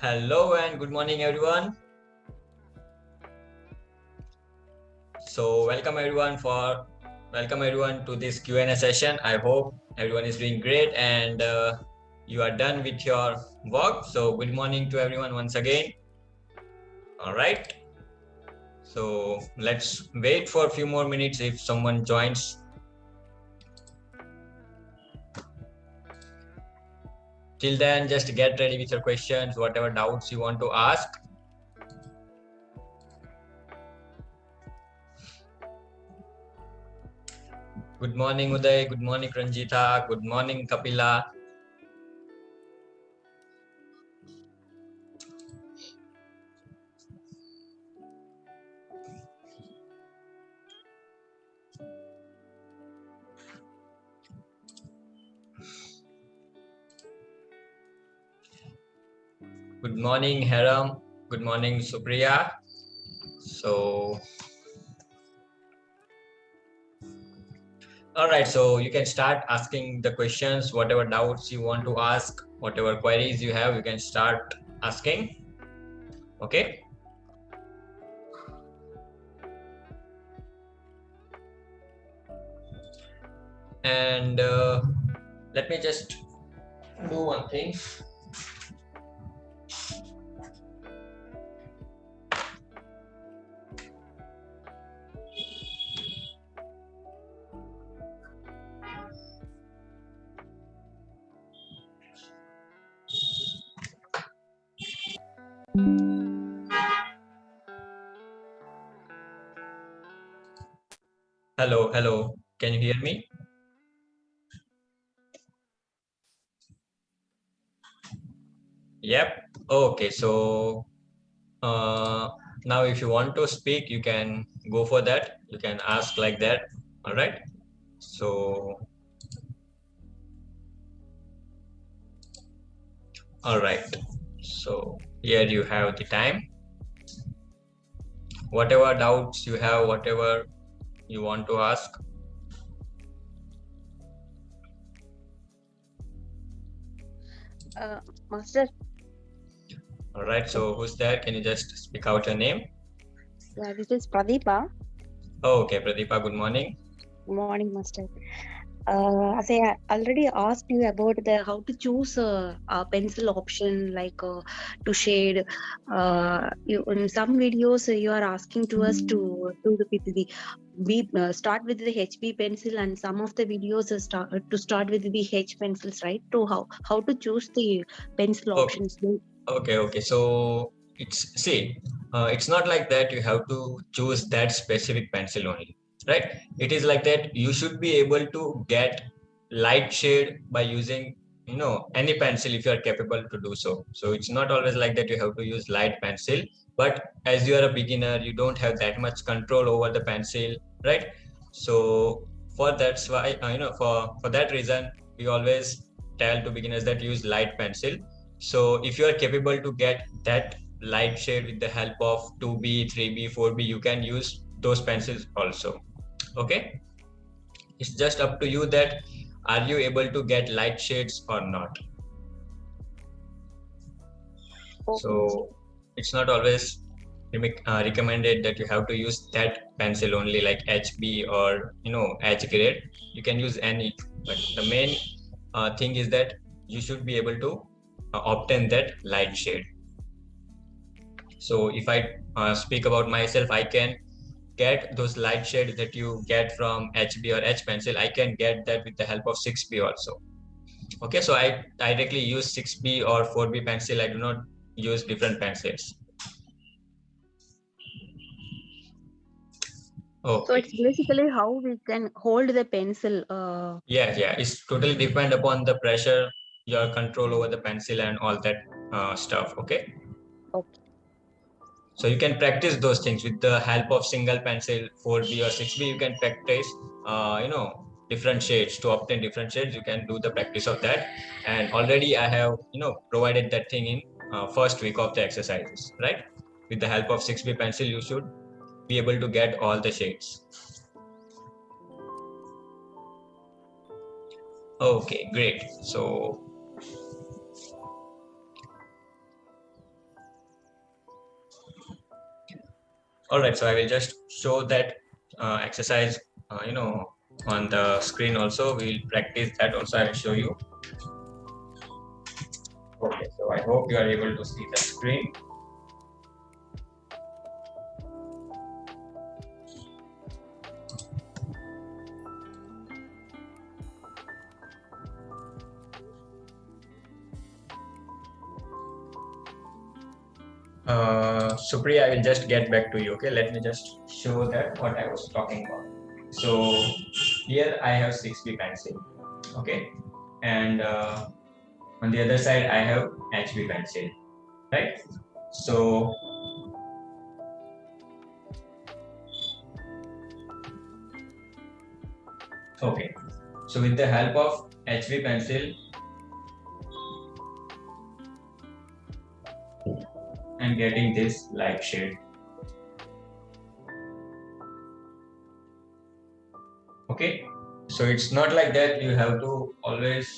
Hello and good morning, everyone. So welcome everyone to this Q&A session. I hope everyone is doing great and you are done with your work. So good morning to everyone once again. All right. So let's wait for a few more minutes if someone joins. Till then, just get ready with your questions, whatever doubts you want to ask. Good morning, Uday. Good morning, Ranjita. Good morning, Kapila. Good morning, Haram. Good morning, Supriya. So, all right. So you can start asking the questions, whatever doubts you want to ask, whatever queries you have, you can start asking. Okay. And let me just do one thing. Hello, hello. Can you hear me? Yep. Okay. So now if you want to speak, you can go for that. You can ask like that. All right. So, all right. So here you have the time. Whatever doubts you have, whatever you want to ask. Master. All right. So who's there? Can you just speak out your name? Yeah, this is Pradeepa. Oh, okay, Pradeepa. Good morning. Good morning, Master. As I already asked you about the how to choose a pencil option, like to shade. You in some videos you are asking to us to do the with the we start with the HB pencil, and some of the videos start with the H pencils, right? To how to choose the pencil Okay, options. okay. So it's not like that. You have to choose that specific pencil only, right? It is like that. You should be able to get light shade by using any pencil if you are capable to do so. So it's not always like that. You have to use light pencil, but as you are a beginner, you don't have that much control over the pencil, right? So for that's why for that reason we always tell to beginners that use light pencil. So if you are capable to get that light shade with the help of 2B, 3B, 4B, you can use those pencils also. Okay. It's just up to you that are you able to get light shades or not. Okay, Master. So it's not always recommended that you have to use that pencil only, like HB or H grade. You can use any, but the main thing is that you should be able to obtain that light shade. So if I speak about myself, I can get those light shades that you get from HB or H pencil. I can get that with the help of 6B also. Okay, so I directly use 6B or 4B pencil. I do not use different pencils. So Okay. it's basically how we can hold the pencil. Yeah. It's totally depend upon the pressure, your control over the pencil and all that stuff. Okay. Okay. So you can practice those things with the help of single pencil, 4B or 6B. You can practice, different shades to obtain different shades. You can do the practice of that. And already I have, provided that thing in first week of the exercises, right? With the help of 6B pencil, you should be able to get all the shades. Okay, great. So All right, so I will just show that exercise, on the screen also. We'll practice that also. I will show you. Okay, so I hope you are able to see the screen. Supriya, I will just get back to you. Okay, let me just show that what I was talking about. So here I have 6B pencil. Okay, and on the other side I have HB pencil, right? So okay, so with the help of HB pencil, I'm getting this light shade. Okay, so it's not like that you have to always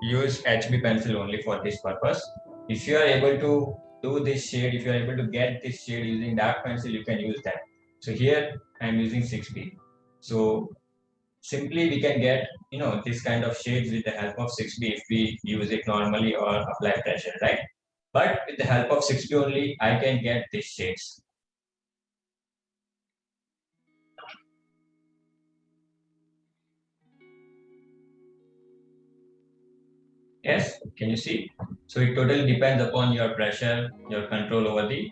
use HB pencil only for this purpose. If you are able to do this shade, if you are able to get this shade using dark pencil, you can use that. So here I'm using 6B. So simply we can get this kind of shades with the help of 6B if we use it normally or apply pressure, right? But with the help of 6B only, I can get these shades. Yes, can you see? So it totally depends upon your pressure, your control over the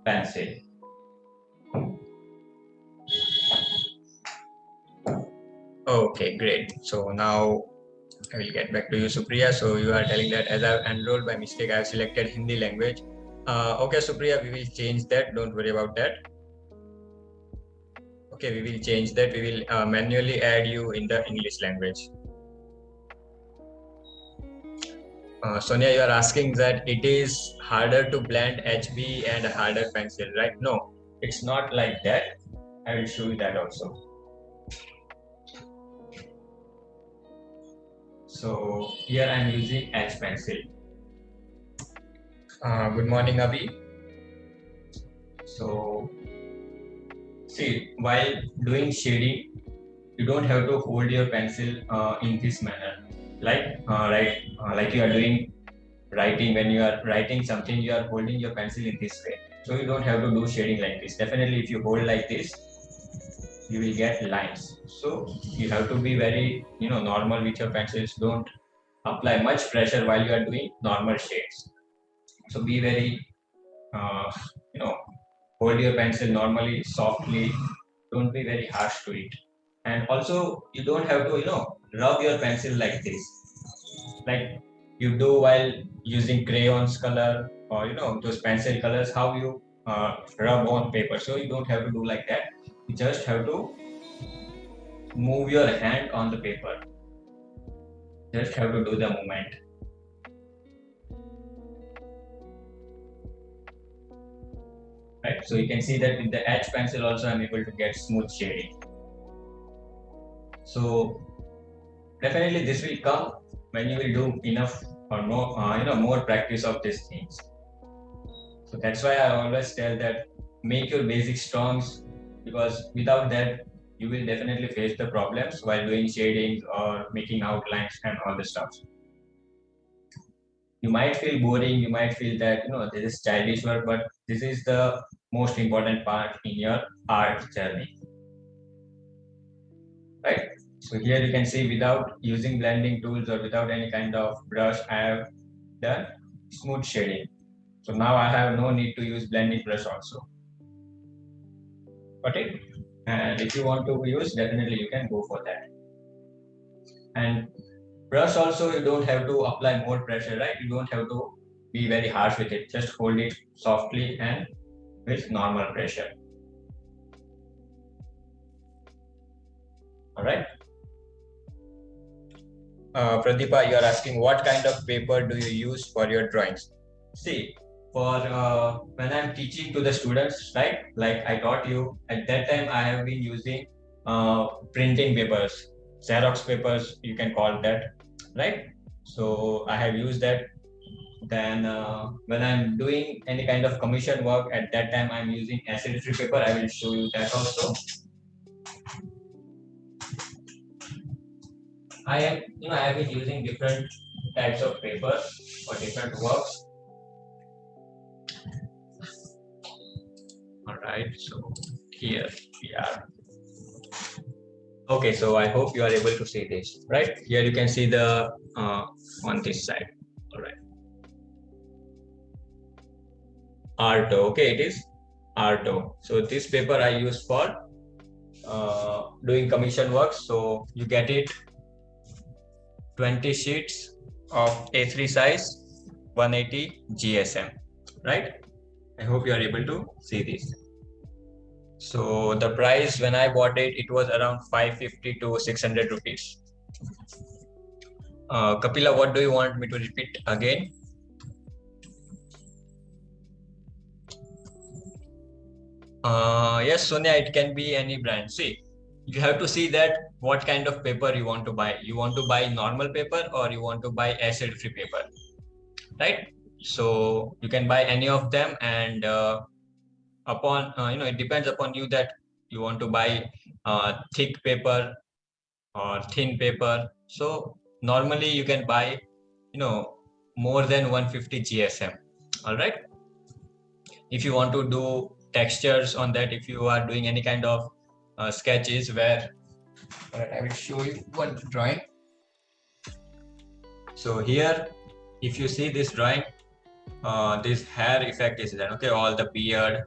pencil. Okay, great. So now I will get back to you, Supriya. So you are telling that as I've enrolled by mistake, I've selected Hindi language. Okay, Supriya, we will change that. Don't worry about that. Okay, we will change that. We will manually add you in the English language. Sonia, you are asking that it is harder to blend HB and harder pencil, right? No, it's not like that. I will show you that also. So here I am using H pencil. Good morning, Abhi. So see, while doing shading, you don't have to hold your pencil in this manner. Like you are doing writing, when you are writing something, you are holding your pencil in this way. So you don't have to do shading like this. Definitely, if you hold like this, you will get lines. So you have to be very normal with your pencils. Don't apply much pressure while you are doing normal shades. So be very uh, you know hold your pencil normally, softly. Don't be very harsh to it. And also you don't have to rub your pencil like this, like you do while using crayons color, or those pencil colors, how you rub on paper. So you don't have to do like that. You just have to move your hand on the paper. Just have to do the movement. Right, so you can see that with the H pencil also I'm able to get smooth shading. So definitely this will come when you will do enough or more practice of these things. So that's why I always tell that make your basics strong, because without that you will definitely face the problems while doing shading or making outlines and all the stuff. You might feel boring, you might feel that this is childish work, but this is the most important part in your art journey. Right? So here you can see without using blending tools or without any kind of brush, I have done smooth shading. So now I have no need to use blending brush also. Okay? And if you want to use, definitely you can go for that. And brush also, you don't have to apply more pressure, right? You don't have to be very harsh with it. Just hold it softly and with normal pressure. All right. Pradeepa, you are asking what kind of paper do you use for your drawings? See, for when I'm teaching to the students, right? Like I taught you, at that time I have been using printing papers, Xerox papers, you can call that, right? So I have used that Then when I'm doing any kind of commission work, at that time I'm using acid-free paper. I will show you that also. I have been using different types of paper for different works. All right, so here we are. Okay, so I hope you are able to see this, right? Here you can see the on this side. All right. Arto, okay, it is Arto. So this paper I use for doing commission work. So you get it 20 sheets of A3 size, 180 GSM, right? I hope you are able to see this. So the price when I bought it, it was around 550 to 600 rupees. Kapila, what do you want me to repeat again? Yes, Sonia, it can be any brand. See, you have to see that what kind of paper you want to buy. You want to buy normal paper or you want to buy acid-free paper, right? So you can buy any of them, and it depends upon you that you want to buy thick paper or thin paper. So normally you can buy, more than 150 GSM. All right. If you want to do textures on that, if you are doing any kind of sketches where, all right, I will show you one drawing. So here, if you see this drawing, this hair effect is done. Okay, all the beard,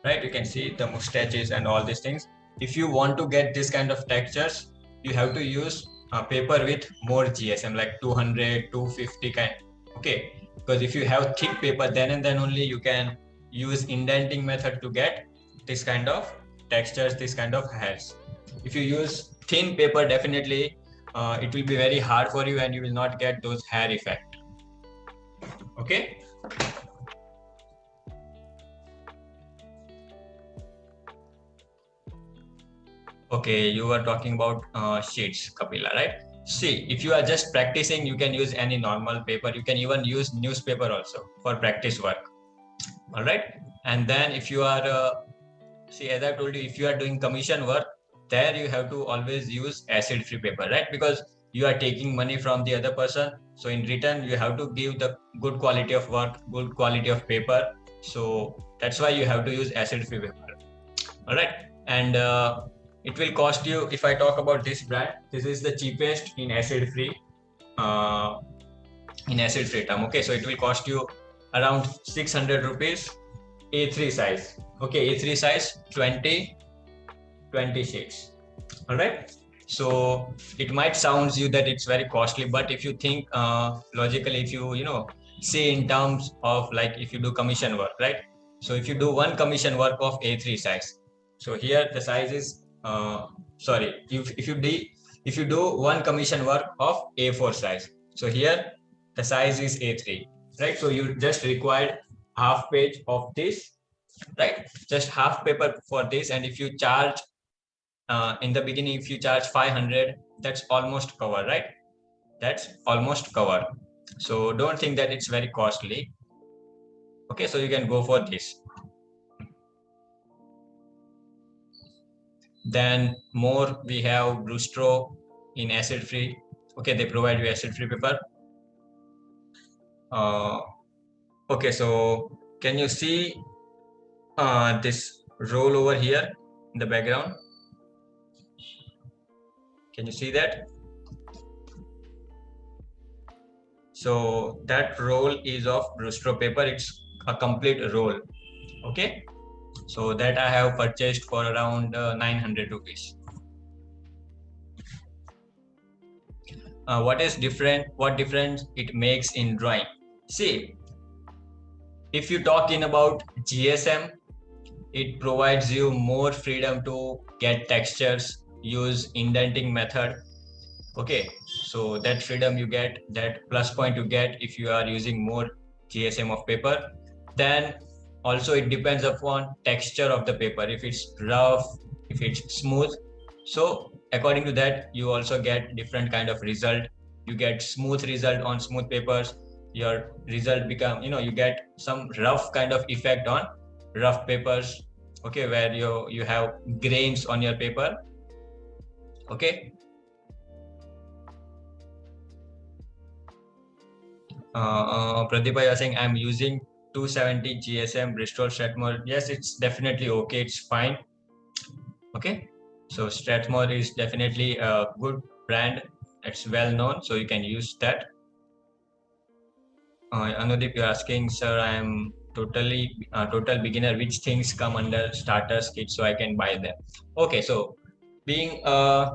right? You can see the mustaches and all these things. If you want to get this kind of textures, you have to use a paper with more GSM, like 200, 250 kind. Okay, because if you have thick paper, then and then only you can use indenting method to get this kind of textures, this kind of hairs. If you use thin paper, definitely it will be very hard for you and you will not get those hair effect. Okay. Okay, you were talking about sheets, Kapila, right? See, if you are just practicing, you can use any normal paper. You can even use newspaper also for practice work. All right. And then if you are, see, as I told you, if you are doing commission work, there you have to always use acid-free paper, right? Because you are taking money from the other person. So in return, you have to give the good quality of work, good quality of paper. So that's why you have to use acid-free paper. All right. And it will cost you, if I talk about this brand, this is the cheapest in acid-free term. Okay, so it will cost you around 600 rupees A3 size. Okay, A3 size 20 sheets. All right. So it might sound you that it's very costly, but if you think logically, if you see in terms of like if you do commission work, right? So if you do one commission work of A3 size, so here the size is if you do one commission work of A4 size, so here the size is A3, right? So you just required half page of this, right? Just half paper for this, and if you charge in the beginning, if you charge 500, that's almost covered, right? That's almost covered. So don't think that it's very costly. Okay, so you can go for this. Then more we have Brustro in acid free. Okay, they provide you acid free paper. Okay, so can you see this roll over here in the background? Can you see that? So that roll is of Brustro paper. It's a complete roll. Okay. So that I have purchased for around 900 rupees. What difference it makes in drawing? See, if you talk in about GSM, it provides you more freedom to get textures, use indenting method. Okay, so that freedom you get, that plus point you get if you are using more GSM of paper. Then also it depends upon texture of the paper, if it's rough, if it's smooth. So according to that, you also get different kind of result. You get smooth result on smooth papers. your result become, you get some rough kind of effect on rough papers, okay, where you have grains on your paper. Okay. Pratibha, you're saying I'm using 270 GSM Bristol Strathmore. Yes, it's definitely okay. It's fine. Okay. So Strathmore is definitely a good brand. It's well known, so you can use that. Anudeep, you're asking, sir, I'm total beginner. Which things come under starters kit so I can buy them? Okay, so being a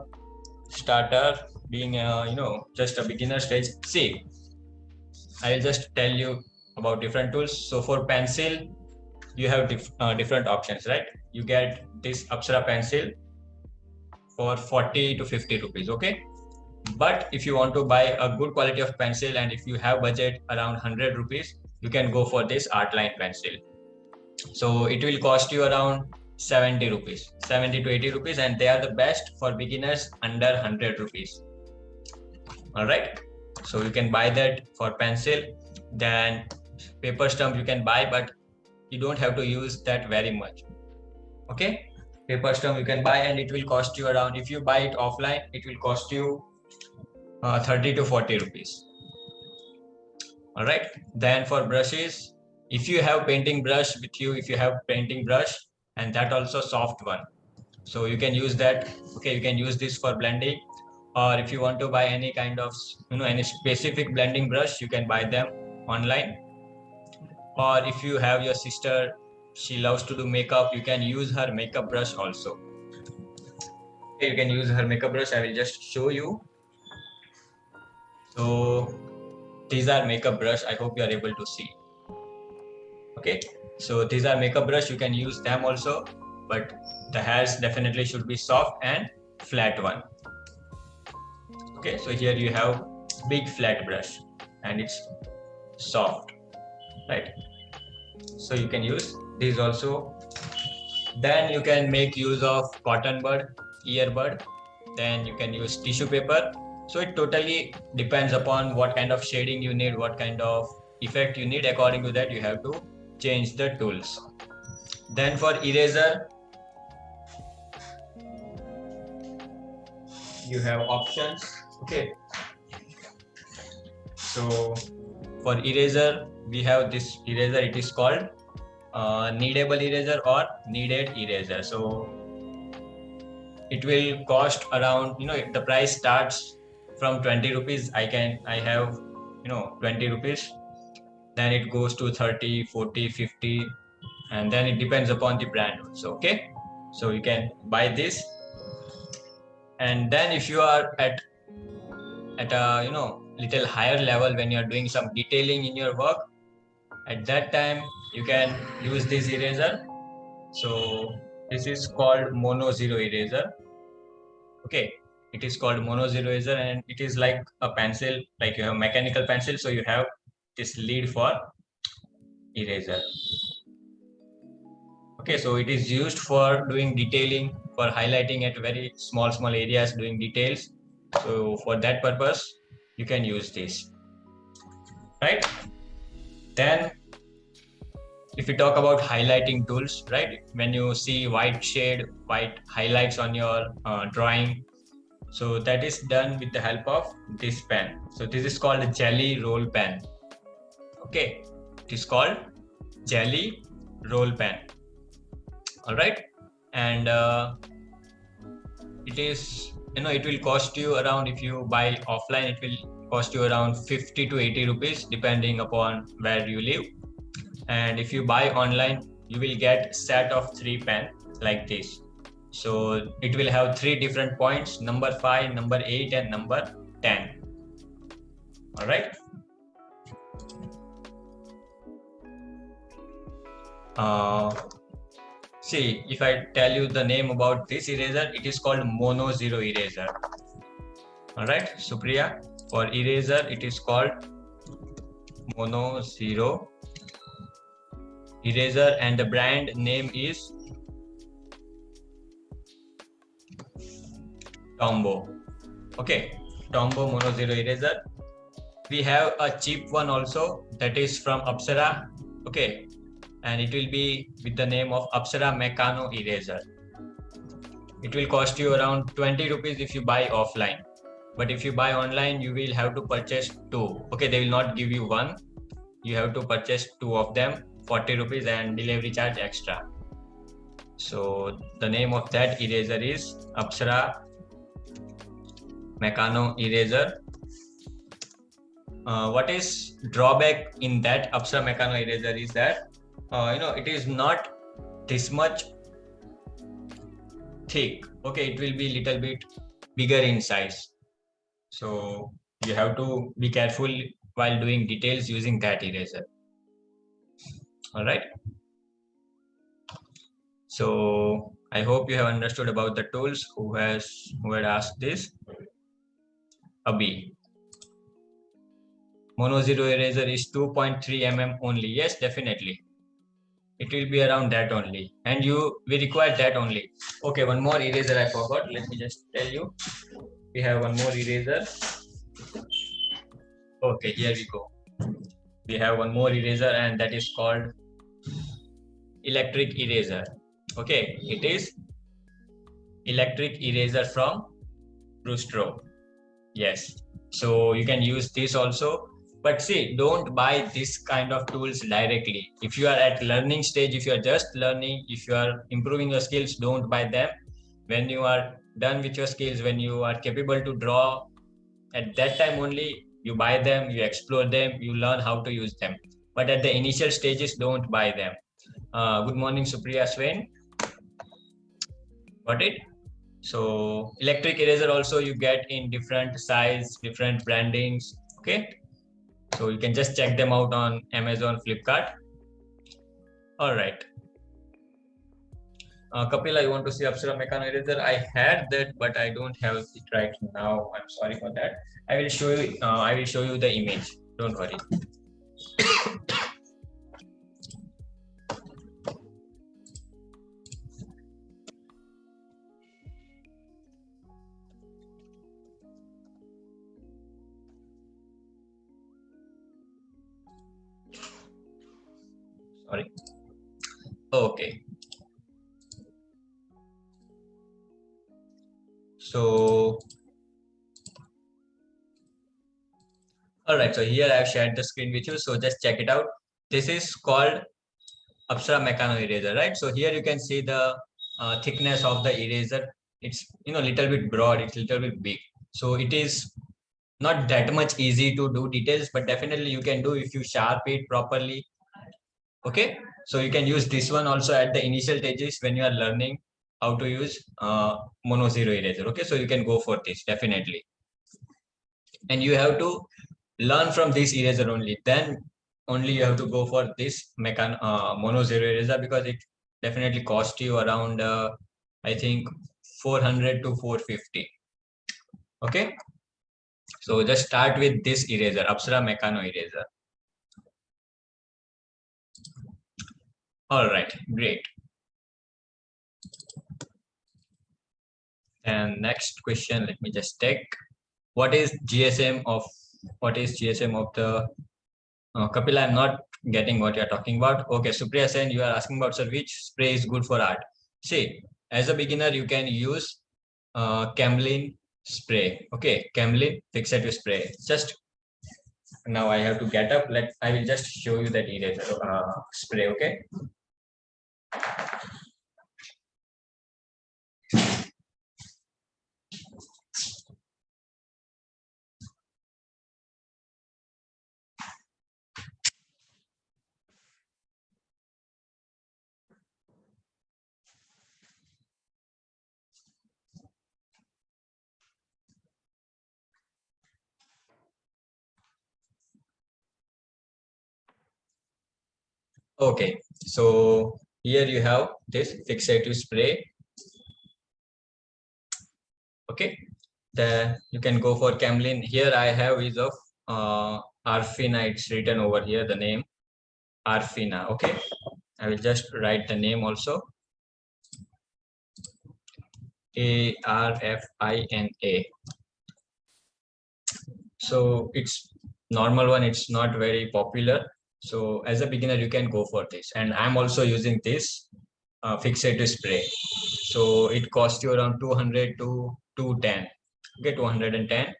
starter, being just a beginner stage. See, I'll just tell you about different tools. So for pencil, you have different options, right? You get this Apsara pencil for 40 to 50 rupees, okay? But if you want to buy a good quality of pencil and if you have budget around 100 rupees, you can go for this Artline pencil. So it will cost you around 70 rupees, 70 to 80 rupees, and they are the best for beginners under 100 rupees. All right. So you can buy that for pencil. Then paper stump you can buy, but you don't have to use that very much. Okay. Paper stump you can buy and it will cost you around, if you buy it offline, it will cost you 30 to 40 rupees. All right. Then for brushes, if you have painting brush with you, if you have painting brush, and that also soft one, so you can use that. Okay, you can use this for blending, or if you want to buy any kind of any specific blending brush, you can buy them online. Or if you have your sister, she loves to do makeup, you can use her makeup brush also. Okay, you can use her makeup brush. I will just show you. So these are makeup brush. I hope you are able to see. Okay, so these are makeup brush. You can use them also, but the hairs definitely should be soft and flat one. Okay, so here you have big flat brush and it's soft, right? So you can use these also. Then you can make use of cotton bud, earbud. Then you can use tissue paper. So it totally depends upon what kind of shading you need, what kind of effect you need. According to that, you have to change the tools. Then for eraser, you have options. Okay. So for eraser, we have this eraser. It is called needable eraser or needed eraser. So it will cost around, the price starts from 20 rupees. I have 20 rupees. Then it goes to 30, 40, 50, and then it depends upon the brand also. Okay. So you can buy this. And then if you are at a little higher level, when you're doing some detailing in your work, at that time you can use this eraser. So this is called mono zero eraser. Okay, it is called mono zero eraser, and it is like a pencil, like you have mechanical pencil, so you have this lead for eraser. Okay, so it is used for doing detailing, for highlighting at very small areas, doing details. So for that purpose, you can use this, right? Then if we talk about highlighting tools, right? When you see white highlights on your drawing, so that is done with the help of this pen. So this is called a jelly roll pen. Okay, it is called jelly roll pen. All right, and it is, it will cost you around, if you buy offline, it will cost you around 50 to 80 rupees depending upon where you live. And if you buy online, you will get set of 3 pen like this. So it will have 3 different points, number 5, number 8, and number 10. All right. See, if I tell you the name about this eraser, it is called mono zero eraser. All right, Supriya, for eraser, it is called mono zero eraser, and the brand name is Tombow. Okay, Tombow mono zero eraser. we have a cheap one also, that is from Apsara. Okay, and it will be with the name of Apsara Meccano Eraser. It will cost you around 20 rupees if you buy offline. But if you buy online, you will have to purchase two. Okay, they will not give you one. You have to purchase two of them, 40 rupees and delivery charge extra. So the name of that eraser is Apsara Meccano Eraser. What is drawback in that Apsara Meccano Eraser is that it is not this much thick. Okay, it will be little bit bigger in size. So you have to be careful while doing details using that eraser. All right. So I hope you have understood about the tools. Who had asked this? Abhi. Mono zero eraser is 2.3 mm only. Yes, definitely. It will be around that only. And we require that only. Okay, one more eraser I forgot. Let me just tell you. We have one more eraser. Okay, here we go. We have one more eraser and that is called electric eraser. Okay, it is electric eraser from Rustro. Yes, so you can use this also. But see, don't buy this kind of tools directly. If you are at learning stage, if you are just learning, if you are improving your skills, don't buy them. When you are done with your skills, when you are capable to draw, at that time only you buy them, you explore them, you learn how to use them. But at the initial stages, don't buy them. Good morning, Supriya Swain. Got it? So electric eraser also you get in different size, different brandings. Okay. So you can just check them out on Amazon, Flipkart. All right. Kapil, I want to see Apsara Meccano eraser. I had that, but I don't have it right now. I'm sorry for that. I will show you. I will show you the image. Don't worry. Sorry. Okay. So, all right. So here I've shared the screen with you. So just check it out. This is called Apsara Meccano eraser, right? So here you can see the thickness of the eraser. It's little bit broad. It's little bit big. So it is not that much easy to do details, but definitely you can do if you sharp it properly. Okay, so you can use this one also at the initial stages when you are learning how to use mono zero eraser. Okay, so you can go for this definitely, and you have to learn from this eraser only. Then only you have to go for this mono zero eraser, because it definitely cost you around I think 400 to 450. Okay, so just start with this eraser, Apsara Meccano eraser. All right, great. And next question, let me just take. What is GSM of the Kapil? I'm not getting what you're talking about. Okay, Supriya Sen, you are asking about, sir, which spray is good for art? See, as a beginner, you can use Camlin spray. Okay, Camlin fixative spray. Just now I have to get up. I will just show you that eraser spray. Okay. Okay, so here you have this fixative spray. Okay, then you can go for Camlin. Here I have is of Arfina. It's written over here, the name Arfina. Okay, I will just write the name also. Arfina. So it's normal one, it's not very popular. So as a beginner, you can go for this. And I'm also using this fixative spray. So it costs you around 200 to 210. Okay, 210.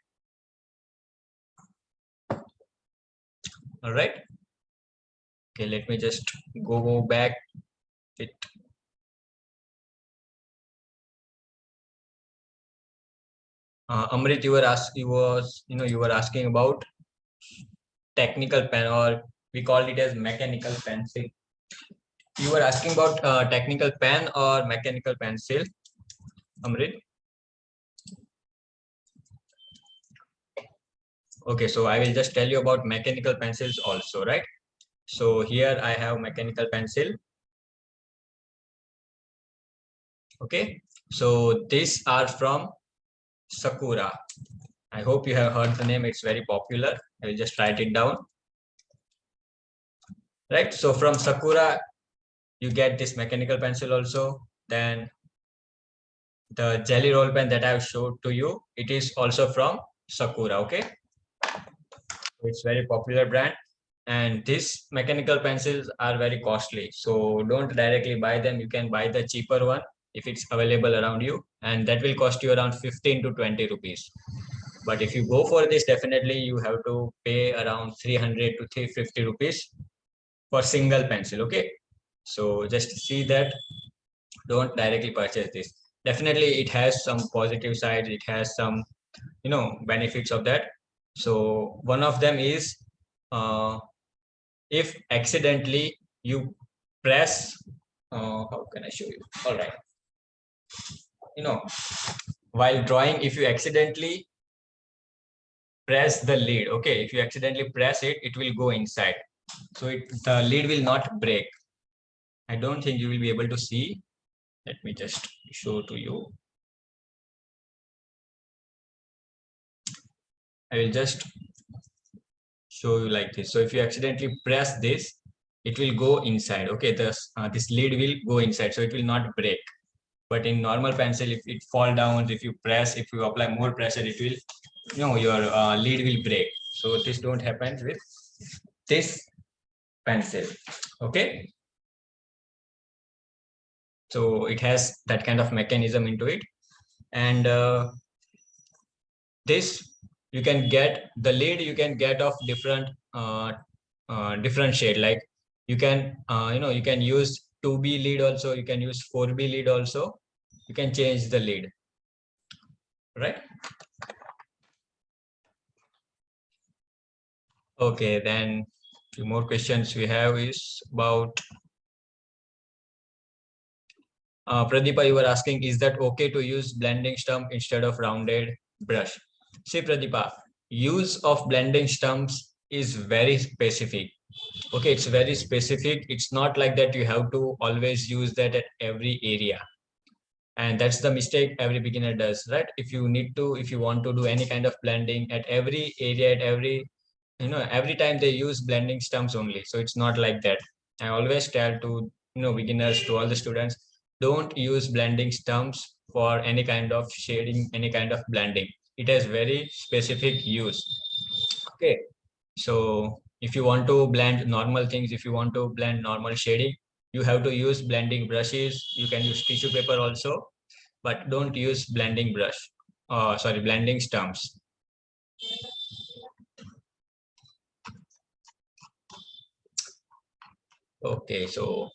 All right. Okay, let me just go back. It Amrit, you were asking about technical pen, or we call it as mechanical pencil. You were asking about technical pen or mechanical pencil, Amrit. Okay, so I will just tell you about mechanical pencils also, right? So here I have mechanical pencil. Okay, so these are from Sakura. I hope you have heard the name. It's very popular. I will just write it down. Right. So from Sakura, you get this mechanical pencil also. Then the jelly roll pen that I have showed to you, it is also from Sakura. Okay. So it's very popular brand. And these mechanical pencils are very costly. So don't directly buy them. You can buy the cheaper one if it's available around you. And that will cost you around 15 to 20 rupees. But if you go for this, definitely you have to pay around 300 to 350 rupees for single pencil. Okay. So just see that, don't directly purchase this. Definitely it has some positive sides. It has some, benefits of that. So one of them is, uh, if accidentally you press, how can I show you? All right. You know, while drawing, if you accidentally press the lid, okay, if you accidentally press it, it will go inside. So the lid will not break. I don't think you will be able to see. Let me just show to you. I will just show you like this. So if you accidentally press this, it will go inside. Okay, this lid will go inside, so it will not break. But in normal pencil, if it fall down, if you press, if you apply more pressure, it will, your lid will break. So this don't happen with this pencil. Okay, so it has that kind of mechanism into it. And this, you can get the lid, you can get of different shade. Like you can, you can use 2B lid also, you can use 4B lid also. You can change the lid, right? Okay, then few more questions we have is about, Pradeepa, you were asking, is that okay to use blending stump instead of rounded brush? See, Pradeepa, use of blending stumps is very specific. Okay, it's very specific. It's not like that you have to always use that at every area. And that's the mistake every beginner does, right? If you want to do any kind of blending at every area, at every time they use blending stumps only. So it's not like that. I always tell to, beginners, to all the students, don't use blending stumps for any kind of shading, any kind of blending. It has very specific use. Okay. So if you want to blend normal things, if you want to blend normal shading, you have to use blending brushes. You can use tissue paper also, but don't use blending brush. Sorry, blending stumps. Okay, so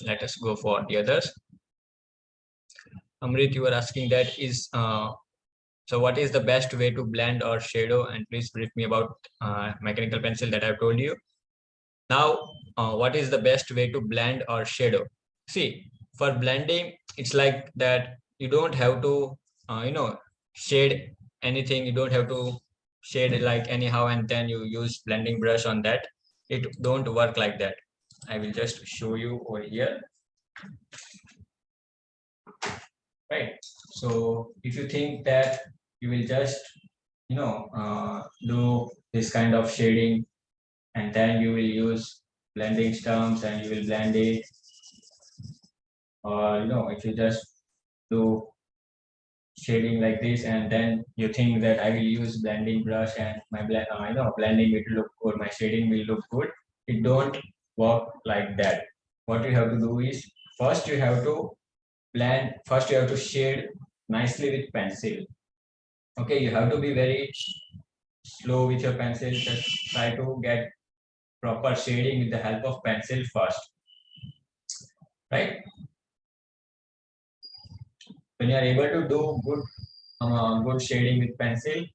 let us go for the others. Amrit, you were asking that is, so what is the best way to blend or shadow? And please brief me about mechanical pencil that I've told you. Now, what is the best way to blend or shadow? See, for blending, it's like that you don't have to, shade anything. You don't have to shade it like anyhow, and then you use blending brush on that. It don't work like that. I will just show you over here. Right. So if you think that you will just, do this kind of shading, and then you will use blending stumps and you will blend it, or if you just do shading like this, and then you think that I will use blending brush and my blending will look good, my shading will look good. It don't work like that. What you have to do is first you have to first you have to shade nicely with pencil. Okay, you have to be very slow with your pencil. Just try to get proper shading with the help of pencil first, right? When you are able to do good shading with pencil,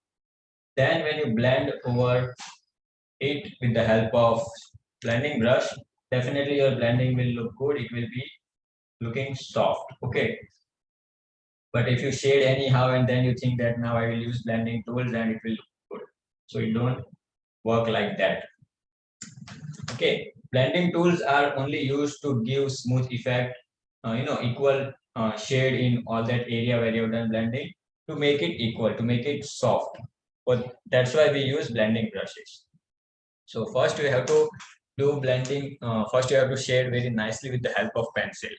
then when you blend over it with the help of blending brush, definitely your blending will look good. It will be looking soft. Okay, but if you shade anyhow and then you think that now I will use blending tools and it will look good, so it don't work like that. Okay, blending tools are only used to give smooth effect, equal shade in all that area where you've done blending, to make it equal, to make it soft. But that's why we use blending brushes. So first you have to do blending. First you have to shade very nicely with the help of pencil.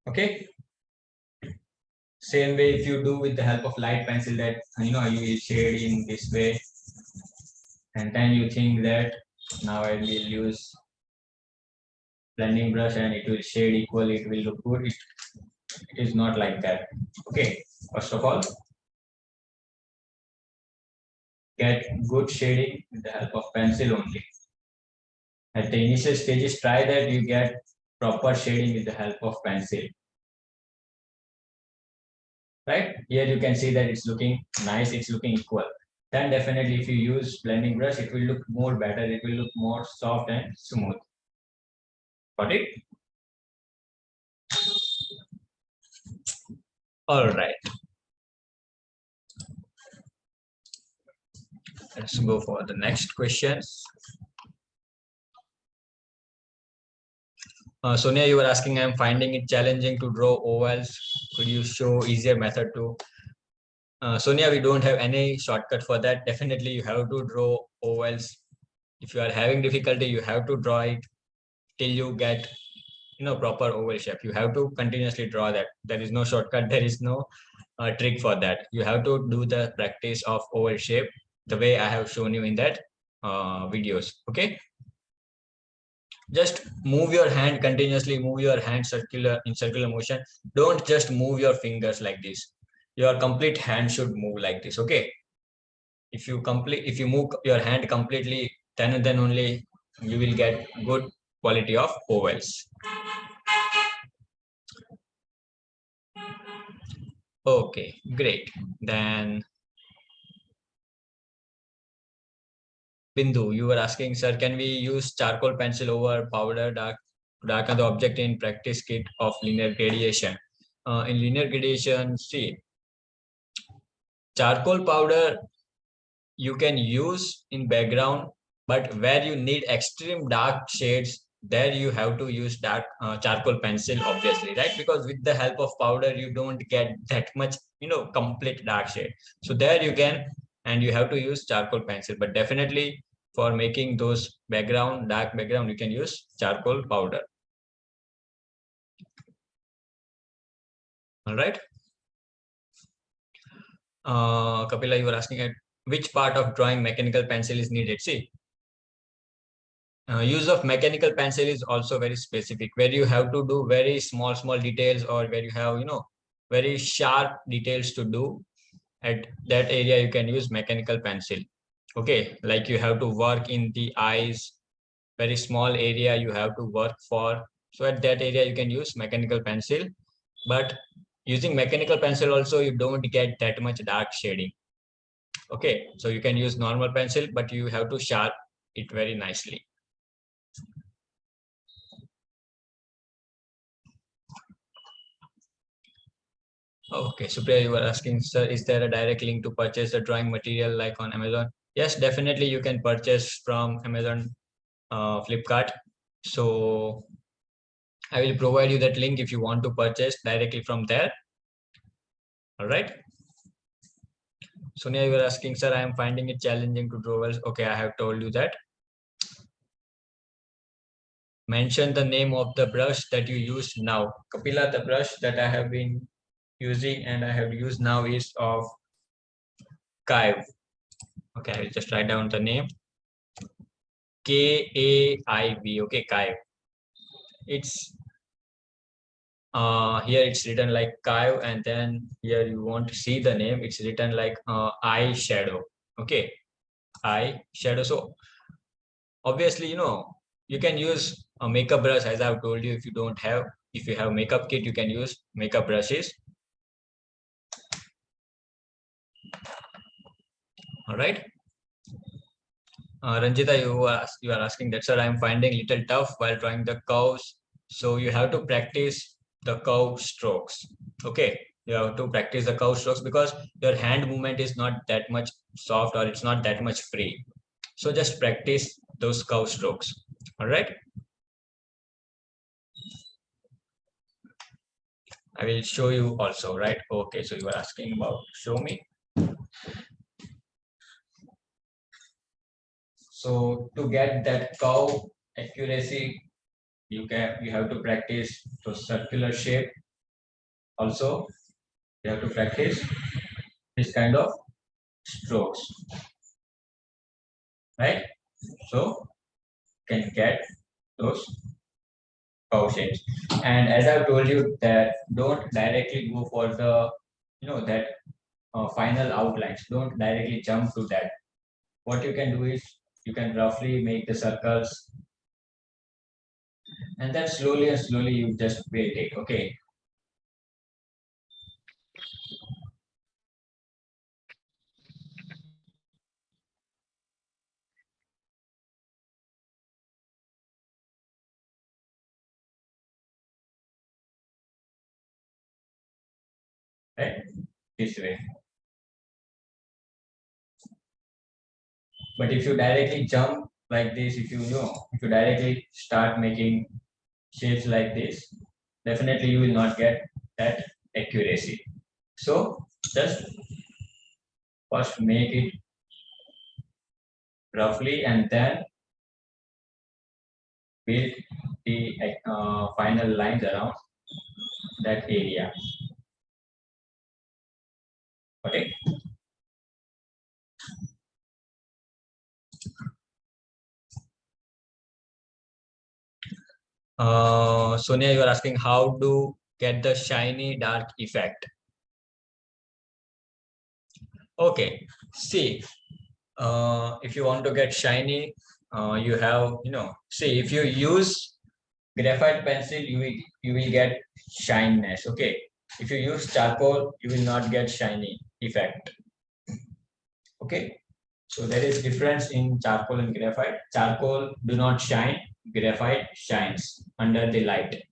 Okay. Same way if you do with the help of light pencil, that you will shade in this way, and then you think that now I will use blending brush and it will shade equal, it will look good. It is not like that. Okay, first of all, get good shading with the help of pencil only. At the initial stages, try that you get proper shading with the help of pencil. Right? Here you can see that it's looking nice, it's looking equal. Then definitely if you use blending brush, it will look more better, it will look more soft and smooth. Got it? All right. Let's go for the next questions. Sonia, you were asking, I'm finding it challenging to draw ovals. Could you show easier method to? Sonia, we don't have any shortcut for that. Definitely you have to draw ovals. If you are having difficulty, you have to draw it till you get proper oval shape. You have to continuously draw that. There is no shortcut. There is no trick for that. You have to do the practice of oval shape the way I have shown you in that videos. Okay. Just move your hand continuously. Move your hand in circular motion. Don't just move your fingers like this. Your complete hand should move like this. Okay. If you move your hand completely, then only you will get good quality of ovals. Okay, great. Then Bindu, you were asking, sir, can we use charcoal pencil over powder to darken the object in practice kit of linear gradation? In linear gradation, see, charcoal powder you can use in background, but where you need extreme dark shades, there you have to use dark charcoal pencil, obviously, right? Because with the help of powder, you don't get that much, complete dark shade. So there you can, and you have to use charcoal pencil, but definitely for making those dark background, you can use charcoal powder. All right. Kapila, you were asking at which part of drawing mechanical pencil is needed. See, use of mechanical pencil is also very specific, where you have to do very small details, or where you have very sharp details to do. At that area you can use mechanical pencil. Okay, like you have to work in the eyes, very small area you have to work for, so at that area you can use mechanical pencil. But using mechanical pencil also, you don't get that much dark shading. Okay, so you can use normal pencil, but you have to sharp it very nicely. Okay, Supriya, you were asking, sir, is there a direct link to purchase the drawing material like on Amazon? Yes, definitely you can purchase from Amazon, Flipkart. So I will provide you that link if you want to purchase directly from there. All right. Sonia, you were asking, sir, I am finding it challenging to draw wells. Okay, I have told you that. Mention the name of the brush that you use now. Kapila, the brush that I have been using and I have used now is of Kaiv. Okay, I will just write down the name. Kaiv. Okay, Kaiv. It's here it's written like Kaiv, and then here you want to see the name. It's written like eye shadow. Okay, eye shadow. So obviously, you can use a makeup brush as I've told you. If you have makeup kit, you can use makeup brushes. All right. Ranjita, you are asking that, sir, I'm finding little tough while drawing the curves. So you have to practice the curve strokes. Okay, you have to practice the curve strokes because your hand movement is not that much soft or it's not that much free. So just practice those curve strokes. All right. I will show you also, right? Okay, so you are asking about show me. So to get that curve accuracy, you have to practice the circular shape. Also, you have to practice this kind of strokes, right? So can get those curve shapes. And as I've told you that don't directly go for the that final outlines. Don't directly jump to that. What you can do is you can roughly make the circles, and then slowly and slowly you just build it. Okay. Right, this way. But if you directly jump like this, if you directly start making shapes like this, definitely you will not get that accuracy. So just first make it roughly and then build the final lines around that area. Okay. Sonia, you are asking how to get the shiny dark effect. Okay, see, if you want to get shiny, you have, see, if you use graphite pencil, you will get shininess. Okay, if you use charcoal, you will not get shiny effect. Okay, so there is difference in charcoal and graphite. Charcoal do not shine, graphite shines under the light.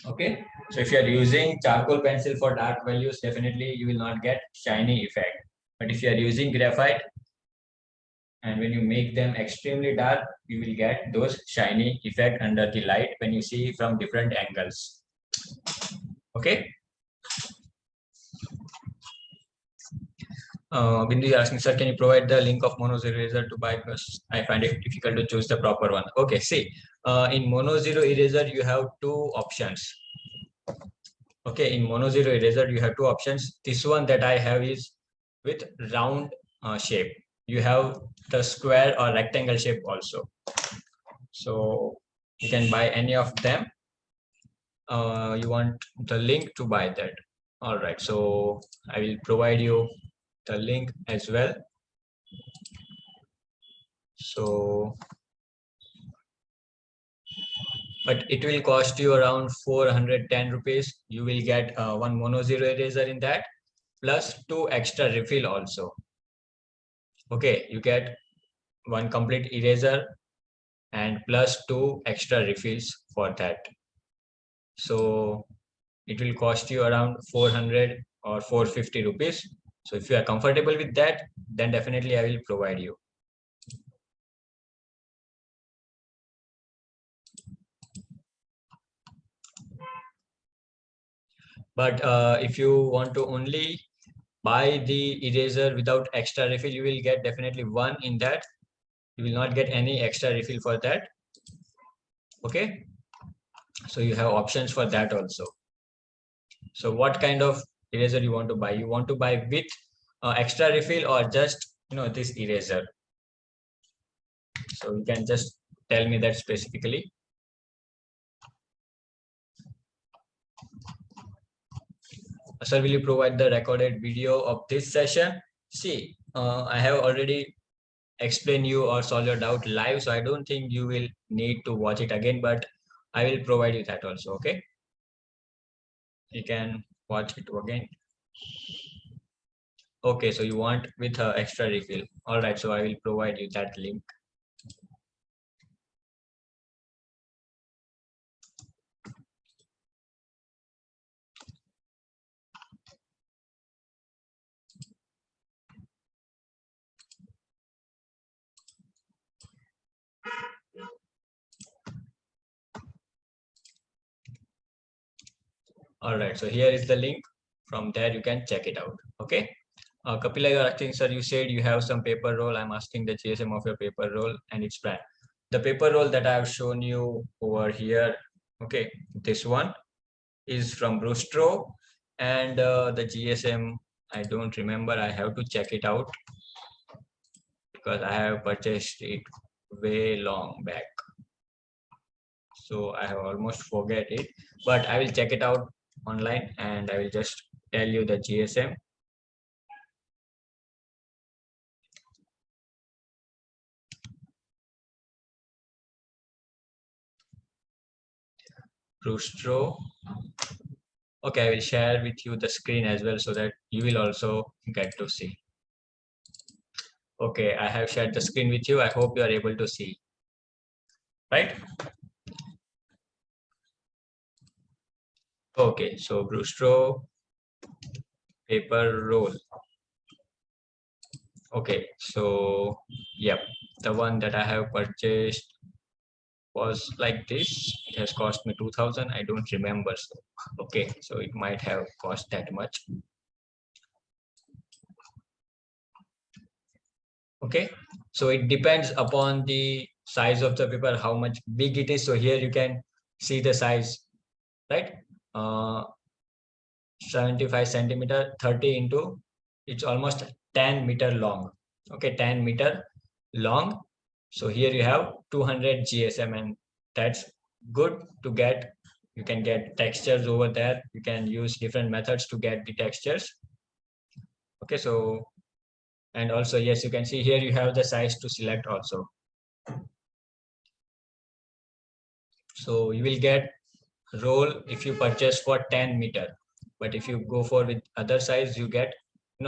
Okay, so if you are using charcoal pencil for dark values, definitely you will not get shiny effect. But if you are using graphite and when you make them extremely dark, you will get those shiny effect under the light when you see from different angles. Okay. Bindu is asking, sir, can you provide the link of mono zero eraser to buy? Because I find it difficult to choose the proper one. Okay, see, in mono zero eraser, you have two options. Okay, in mono zero eraser, you have two options. This one that I have is with round shape. You have the square or rectangle shape also. So you can buy any of them. You want the link to buy that. All right, so I will provide you the link as well. So, but it will cost you around 410 rupees. You will get one mono zero eraser in that plus 2 extra refill also. Okay, you get one complete eraser and plus 2 extra refills for that. So it will cost you around 400 or 450 rupees. So if you are comfortable with that, then definitely I will provide you. But if you want to only buy the eraser without extra refill, you will get definitely one in that. You will not get any extra refill for that. Okay, so you have options for that also. So what kind of eraser you want to buy? You want to buy with extra refill or just this eraser? So you can just tell me that specifically. Sir, will you provide the recorded video of this session? See, I have already explained you or solve your doubt live, so I don't think you will need to watch it again, but I will provide you that also. Okay, you can watch it again. Okay, so you want with extra refill. All right, so I will provide you that link. All right, so here is the link. From there, you can check it out. Okay. Kapila, you're asking, sir, you said you have some paper roll. I'm asking the GSM of your paper roll and its brand. The paper roll that I have shown you over here, okay, this one is from Brustro, and the GSM, I don't remember. I have to check it out because I have purchased it way long back. So I have almost forget it, but I will check it out online and I will just tell you the GSM. Brustro. Okay, I will share with you the screen as well so that you will also get to see. Okay, I have shared the screen with you. I hope you are able to see. Right? Okay, so Brustro paper roll. Okay, so yep, the one that I have purchased was like this. It has cost me 2000. I don't remember. So okay, so it might have cost that much. Okay, so it depends upon the size of the paper, how much big it is. So here you can see the size, right? 75 centimeter, 30 into, it's almost 10-meter long. Okay, 10-meter long. So here you have 200 GSM, and that's good to get. You can get textures over there. You can use different methods to get the textures. Okay, so, and also, yes, you can see here you have the size to select also. So you will get roll if you purchase for 10-meter, but if you go for with other size, you get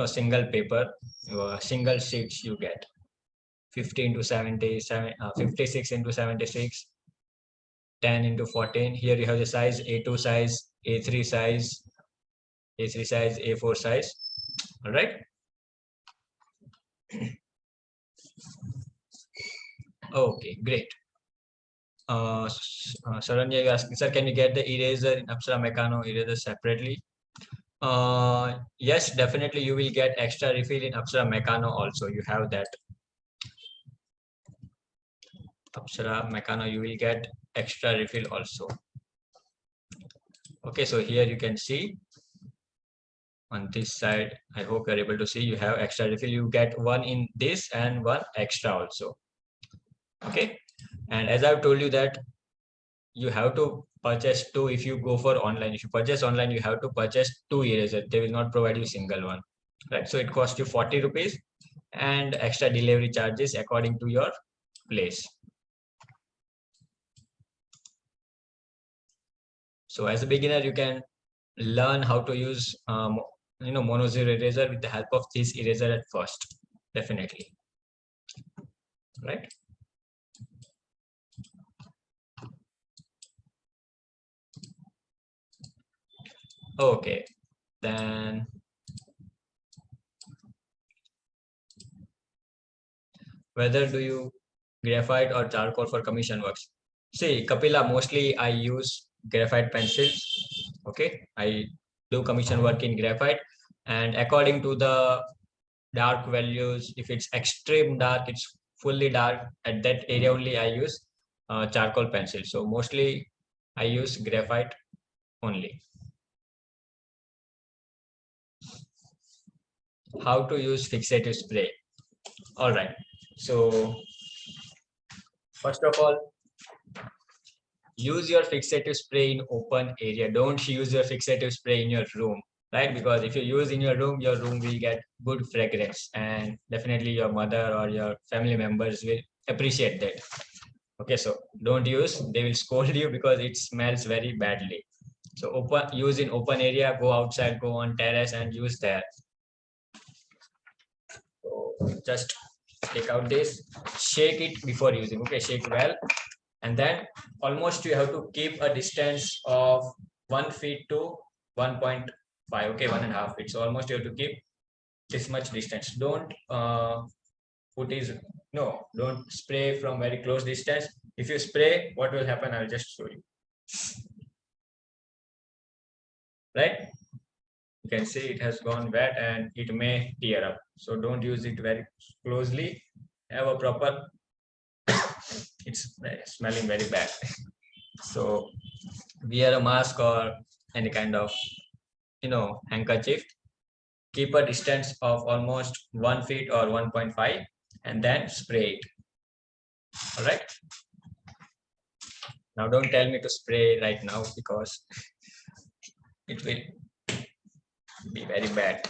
single paper, single sheets. You get 50 into 77, 56 into 76, 10 into 14. Here you have the size A2 size, A3 size, A3 size, A4 size. All right. Okay, great. Saranya, you asking, sir, can you get the eraser in Apsara Meccano eraser separately? Yes, definitely you will get extra refill in Apsara Meccano also. You have that. Apsara Meccano, you will get extra refill also. Okay, so here you can see on this side, I hope you're able to see, you have extra refill. You get one in this and one extra also. Okay, and as I've told you that you have to purchase two if you go for online. If you purchase online, you have to purchase two erasers. They will not provide you single one, right? So it costs you 40 rupees and extra delivery charges according to your place. So as a beginner, you can learn how to use mono zero eraser with the help of this eraser at first, definitely, right? Okay, then whether do you graphite or charcoal for commission works? See, Kapila, mostly I use graphite pencils. Okay, I do commission work in graphite, And according to the dark values, if it's extreme dark, it's fully dark, at that area only I use charcoal pencil. So mostly I use graphite only. How to use fixative spray? All right. So first of all, use your fixative spray in open area. Don't use your fixative spray in your room, right? Because if you use in your room will get good fragrance, and definitely your mother or your family members will appreciate that. Okay, so don't use, they will scold you because it smells very badly. So use in open area, go outside, go on terrace and use there. So just take out this, shake it before using. Okay, shake well, and then almost you have to keep a distance of 1 feet to 1.5. Okay, 1.5 feet. So almost you have to keep this much distance. Don't put is no, don't spray from very close distance. If you spray, what will happen? I'll just show you. Right? You can see it has gone wet and it may tear up. So don't use it very closely. Have a proper. It's smelling very bad. So wear a mask or any kind of handkerchief. Keep a distance of almost 1 feet or 1.5 and then spray it. All right. Now don't tell me to spray right now because it will be very bad.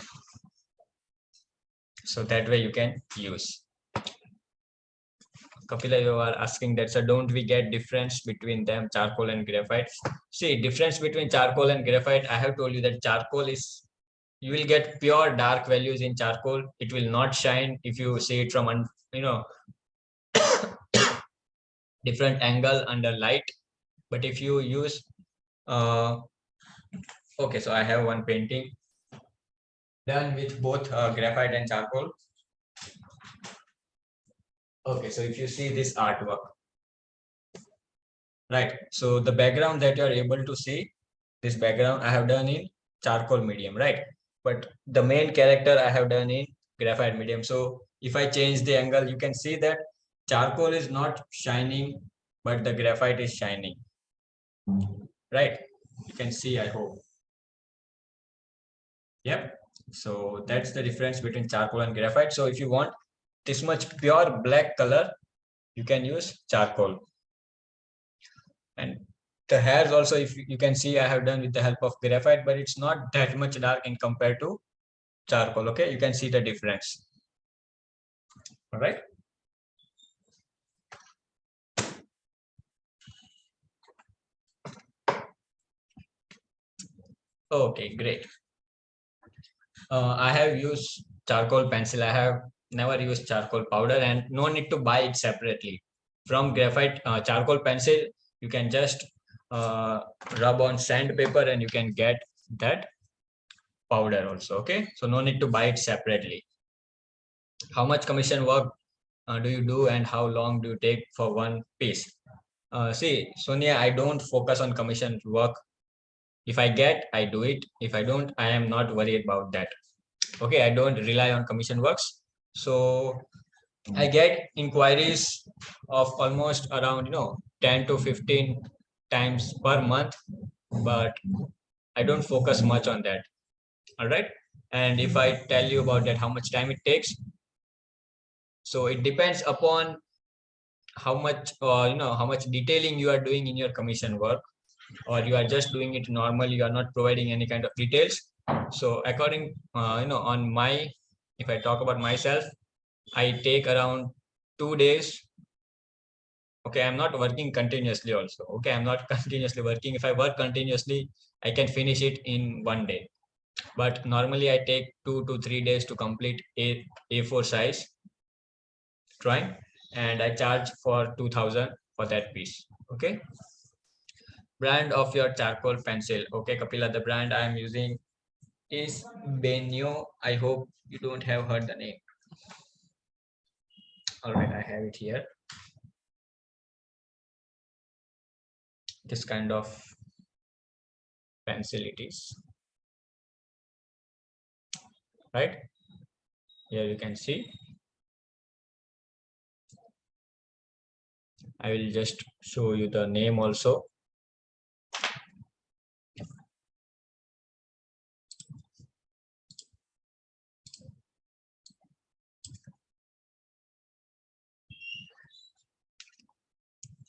So that way you can use. Kapila, you are asking that, so don't we get difference between them, charcoal and graphite? See, difference between charcoal and graphite, I have told you that charcoal is, you will get pure dark values in charcoal. It will not shine if you see it from, different angle under light. But if you use, okay, so I have one painting done with both graphite and charcoal. Okay, so if you see this artwork, right? So the background that you are able to see, this background I have done in charcoal medium, right? But the main character I have done in graphite medium. So if I change the angle, you can see that charcoal is not shining, but the graphite is shining, right? You can see, I hope. Yep. So that's the difference between charcoal and graphite. So if you want this much pure black color, you can use charcoal. And the hairs also, if you can see, I have done with the help of graphite, but it's not that much dark in compared to charcoal. Okay, you can see the difference. All right. Okay, great. I have used charcoal pencil. I have never used charcoal powder, and no need to buy it separately. From graphite charcoal pencil, you can just rub on sandpaper and you can get that powder also. Okay, so no need to buy it separately. How much commission work do you do, and how long do you take for one piece? See, Sonia, I don't focus on commission work. If I get, I do it. If I don't, I am not worried about that. Okay, I don't rely on commission works. So I get inquiries of almost around 10 to 15 times per month, but I don't focus much on that. All right. And if I tell you about that, how much time it takes, so it depends upon how much how much detailing you are doing in your commission work, or you are just doing it normally, you are not providing any kind of details. So according on my, if I talk about myself, I take around 2 days. Okay, I'm not working continuously also. Okay, I'm not continuously working. If I work continuously, I can finish it in one day, but normally I take 2 to 3 days to complete A4 size drawing, and I charge for 2000 for that piece. Okay. Brand of your charcoal pencil. Okay, Kapila, the brand I am using is Benio. I hope you don't have heard the name. All right, I have it here. This kind of pencil it is. right? Here you can see. I will just show you the name also.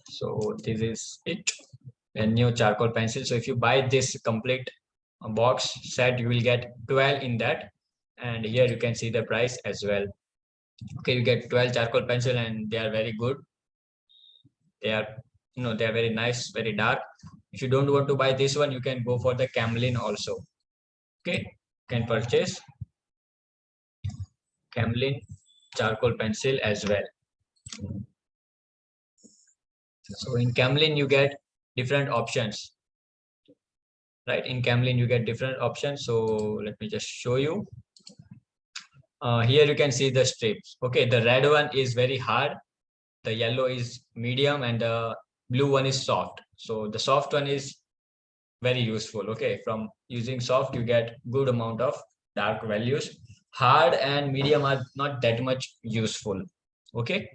So this is it, a new charcoal pencil. So if you buy this complete box set, you will get 12 in that. And here you can see the price as well. Okay, you get 12 charcoal pencil and they are very good. They are, they are very nice, very dark. If you don't want to buy this one, you can go for the Camlin also. Okay, you can purchase Camlin charcoal pencil as well. So in Camlin, you get different options, right? In Camlin, you get different options. So let me just show you. Here you can see the strips. Okay, the red one is very hard, the yellow is medium, and the blue one is soft. So the soft one is very useful. Okay, from using soft, you get good amount of dark values. Hard and medium are not that much useful. Okay,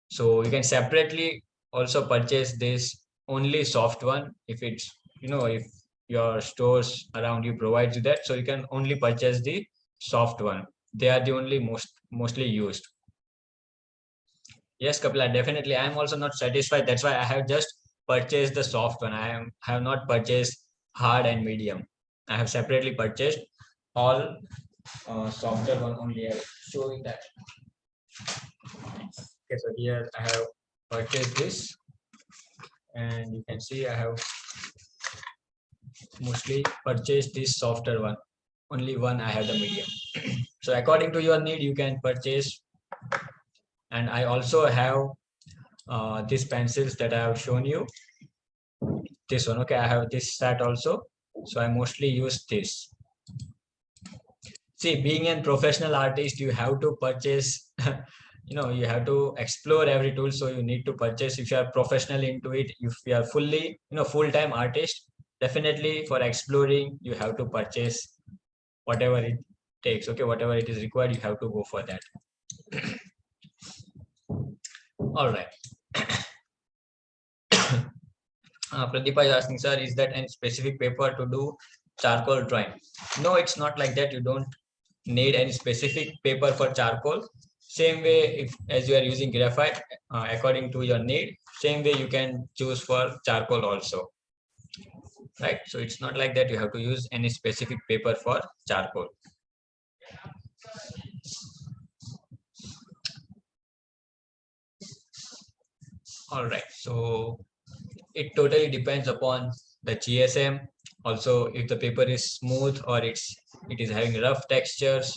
so you can separately also purchase this only soft one if it's, if your stores around you provides you that. So you can only purchase the soft one. They are the only mostly used. Yes, Kapila, definitely. I am also not satisfied. That's why I have just purchased the soft one. I have not purchased hard and medium. I have separately purchased all softer one only. I will show you that. Okay, so here I have purchased this, and you can see I have mostly purchased this softer one. Only one I have the medium. So according to your need, you can purchase. And I also have these pencils that I have shown you. This one, okay, I have this set also. So I mostly use this. See, being a professional artist, you have to purchase, you have to explore every tool. So you need to purchase. If you are professional into it, if you are fully, full-time artist, definitely for exploring, you have to purchase whatever it takes. Okay, whatever it is required, you have to go for that. All right. Pradeepa is asking, sir, is that any specific paper to do charcoal drawing? No, it's not like that. You don't need any specific paper for charcoal. Same way, if as you are using graphite, according to your need, same way you can choose for charcoal also. Right? So it's not like that you have to use any specific paper for charcoal. All right. So it totally depends upon the GSM. Also, if the paper is smooth or it is having rough textures,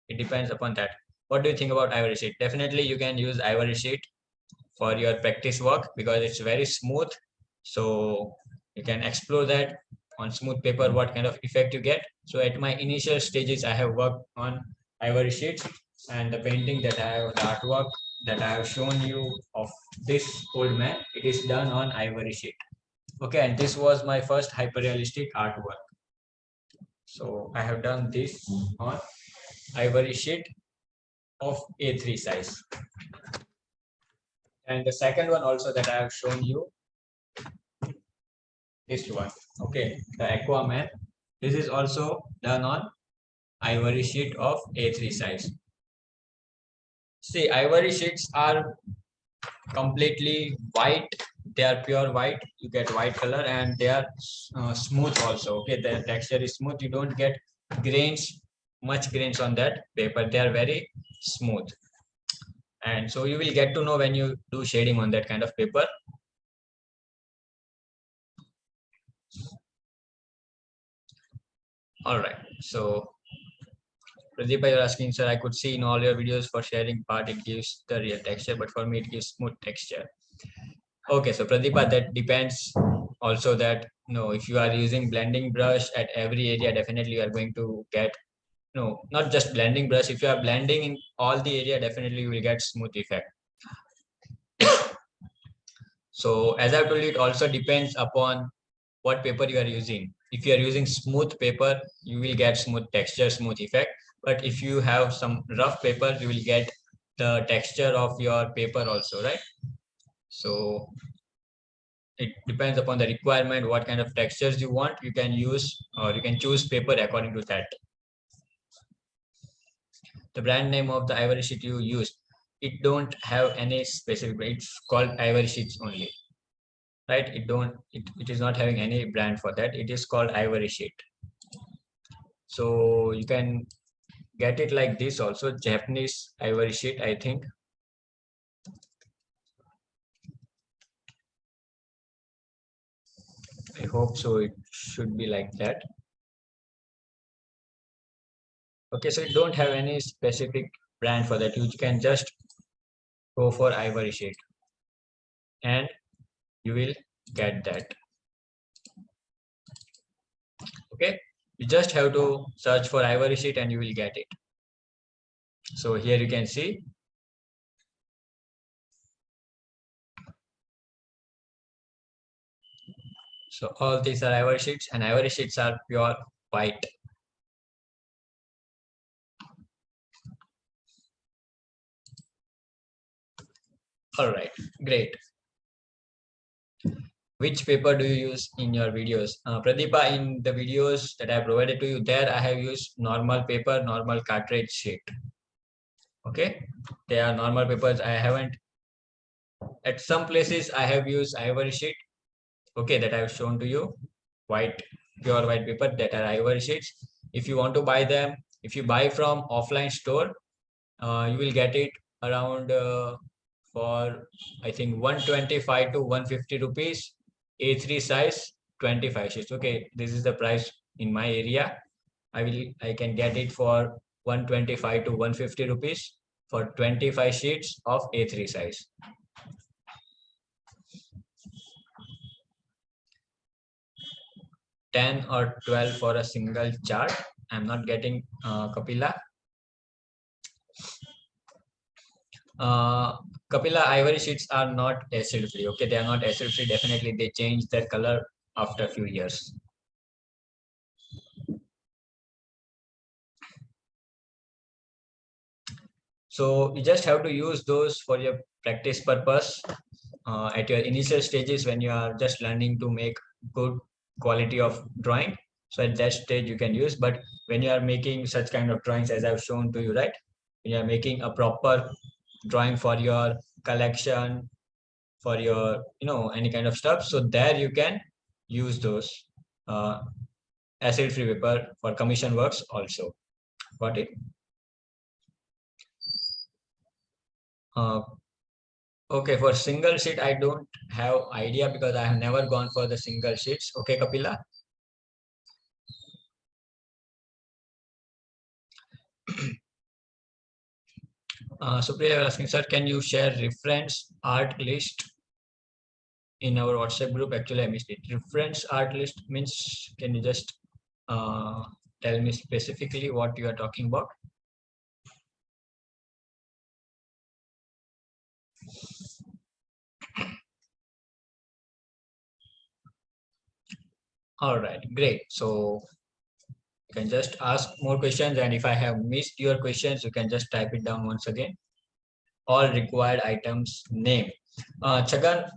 it depends upon that. What do you think about ivory sheet? Definitely, you can use ivory sheet for your practice work because it's very smooth. So you can explore that on smooth paper, what kind of effect you get. So at my initial stages, I have worked on ivory sheets, and the painting that I have, the artwork that I have shown you of this old man, it is done on ivory sheet. Okay, and this was my first hyperrealistic artwork. So I have done this on ivory sheet of A3 size. And the second one also that I have shown you, this one. Okay, the Aquaman. This is also done on ivory sheet of A3 size. See, ivory sheets are completely white. They are pure white. You get white color, and they are smooth also. Okay, the texture is smooth. You don't get grains, much grains on that paper. They are very smooth. And so you will get to know when you do shading on that kind of paper. All right. So Pradeepa, you're asking, sir, I could see in all your videos for sharing part, it gives the real texture, but for me, it gives smooth texture. Okay, so Pradeepa, that depends also that, if you are using blending brush at every area, definitely you are going to get, not just blending brush. If you are blending in all the area, definitely you will get smooth effect. So as I told you, it also depends upon what paper you are using. If you are using smooth paper, you will get smooth texture, smooth effect. But if you have some rough paper, you will get the texture of your paper also, right? So it depends upon the requirement, what kind of textures you want. You can use, or you can choose paper according to that. The brand name of the ivory sheet you used, it don't have any specific, it's called ivory sheets only, right? It is not having any brand for that. It is called ivory sheet. So you can get it like this also, Japanese ivory sheet, I think. I hope so. It should be like that. Okay, so you don't have any specific brand for that. You can just go for ivory sheet and you will get that. Okay, you just have to search for ivory sheet and you will get it. So here you can see. So all these are ivory sheets, and ivory sheets are pure white. All right, great. Which paper do you use in your videos? Pradeepa, in the videos that I provided to you, there I have used normal paper, normal cartridge sheet. Okay, they are normal papers. I haven't, at some places I have used ivory sheet. Okay, that I have shown to you, white, pure white paper, that are ivory sheets. If you want to buy them, if you buy from offline store, you will get it around for I think 125 to 150 rupees, A3 size, 25 sheets. Okay, this is the price in my area. I can get it for 125 to 150 rupees for 25 sheets of A3 size. 10 or 12 for a single chart. I'm not getting Kapila. Kapila, ivory sheets are not acid free. Okay, they are not acid free. Definitely, they change their color after a few years. So you just have to use those for your practice purpose at your initial stages when you are just learning to make good quality of drawing. So at that stage you can use, but when you are making such kind of drawings as I've shown to you, right? When you are making a proper drawing for your collection, for your, any kind of stuff. So there you can use those uh, acid-free paper for commission works also. Got it? Uh, okay, for single sheet, I don't have idea because I have never gone for the single sheets. Okay, Kapila? Supriya was asking, sir, can you share reference art list in our WhatsApp group? Actually, I missed it. Reference art list means, can you just tell me specifically what you are talking about? All right, great. So you can just ask more questions, and if I have missed your questions, you can just type it down once again. All required items name. Chagan,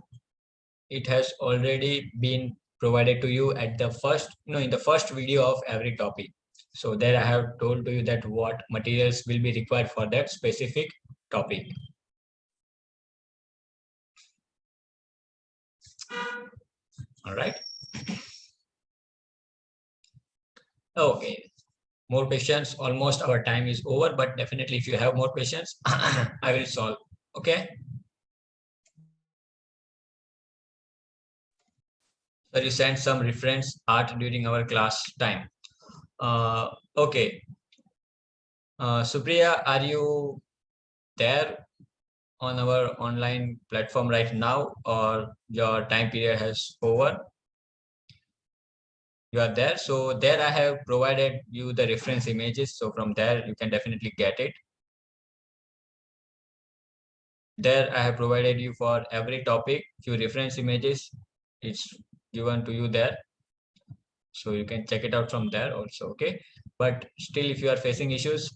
it has already been provided to you at the first, in the first video of every topic. So there I have told to you that what materials will be required for that specific topic. All right. Okay. More questions. Almost our time is over, but definitely if you have more questions, I will solve. Okay. So you sent some reference art during our class time. Okay. Supriya, are you there on our online platform right now, or your time period has over? You are there. So there I have provided you the reference images. So from there you can definitely get it. There I have provided you for every topic few reference images. It's given to you there. So you can check it out from there also. Okay. But still, if you are facing issues,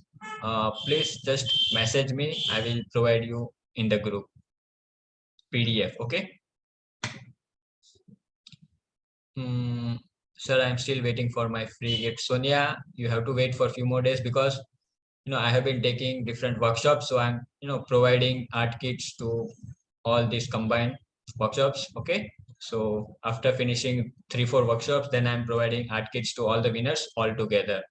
please just message me. I will provide you in the group PDF. Okay. Sir, I'm still waiting for my free gift. Sonia, you have to wait for a few more days because I have been taking different workshops, so I'm providing art kits to all these combined workshops. Okay, so after finishing 3-4 workshops, then I'm providing art kits to all the winners all together.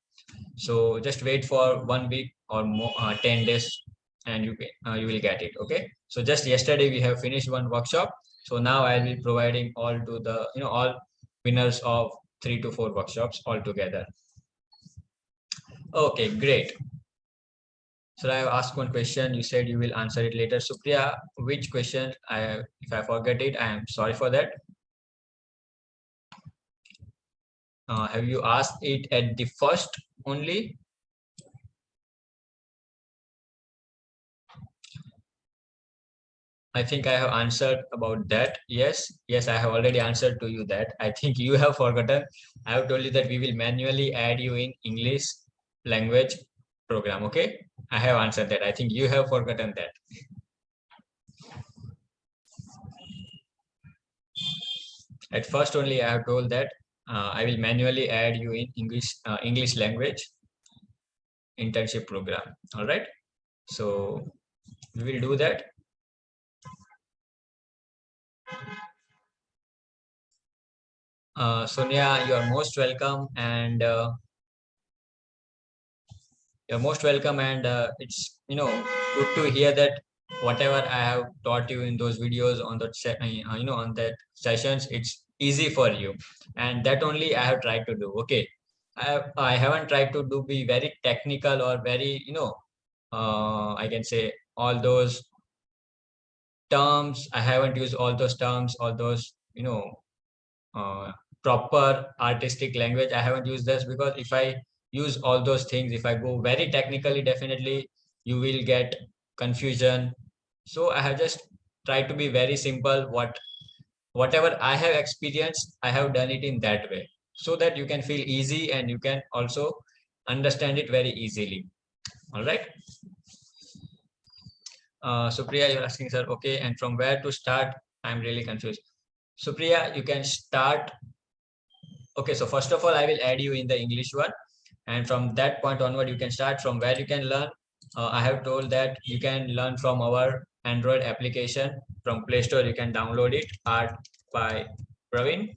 So just wait for 1 week or more, 10 days, and you will get it. Okay, so just yesterday we have finished one workshop, so now I'll be providing all to the all winners of 3 to 4 workshops all together. Okay, great. So I have asked one question. You said you will answer it later. Supriya, which question? If I forget it, I am sorry for that. Have you asked it at the first only? I think I have answered about that. Yes, I have already answered to you that. I think you have forgotten. I have told you that we will manually add you in English language program. Okay, I have answered that. I think you have forgotten that. At first only I have told that I will manually add you in English language internship program. All right, so we will do that. Sonia, you are most welcome, and it's good to hear that whatever I have taught you in those videos on that on that sessions, it's easy for you, and that only I have tried to do. Okay, I haven't tried to do be very technical or very I can say all those terms. I haven't used all those terms, all those uh, proper artistic language. I haven't used this because if I use all those things, if I go very technically, definitely you will get confusion. So I have just tried to be very simple. Whatever I have experienced, I have done it in that way so that you can feel easy and you can also understand it very easily. All right. Supriya, you're asking, sir, okay, and from where to start? I'm really confused. Supriya, you can start. Okay, so first of all, I will add you in the English one. And from that point onward, you can start from where you can learn. I have told that you can learn from our Android application. From Play Store, you can download it, Art by Praveen.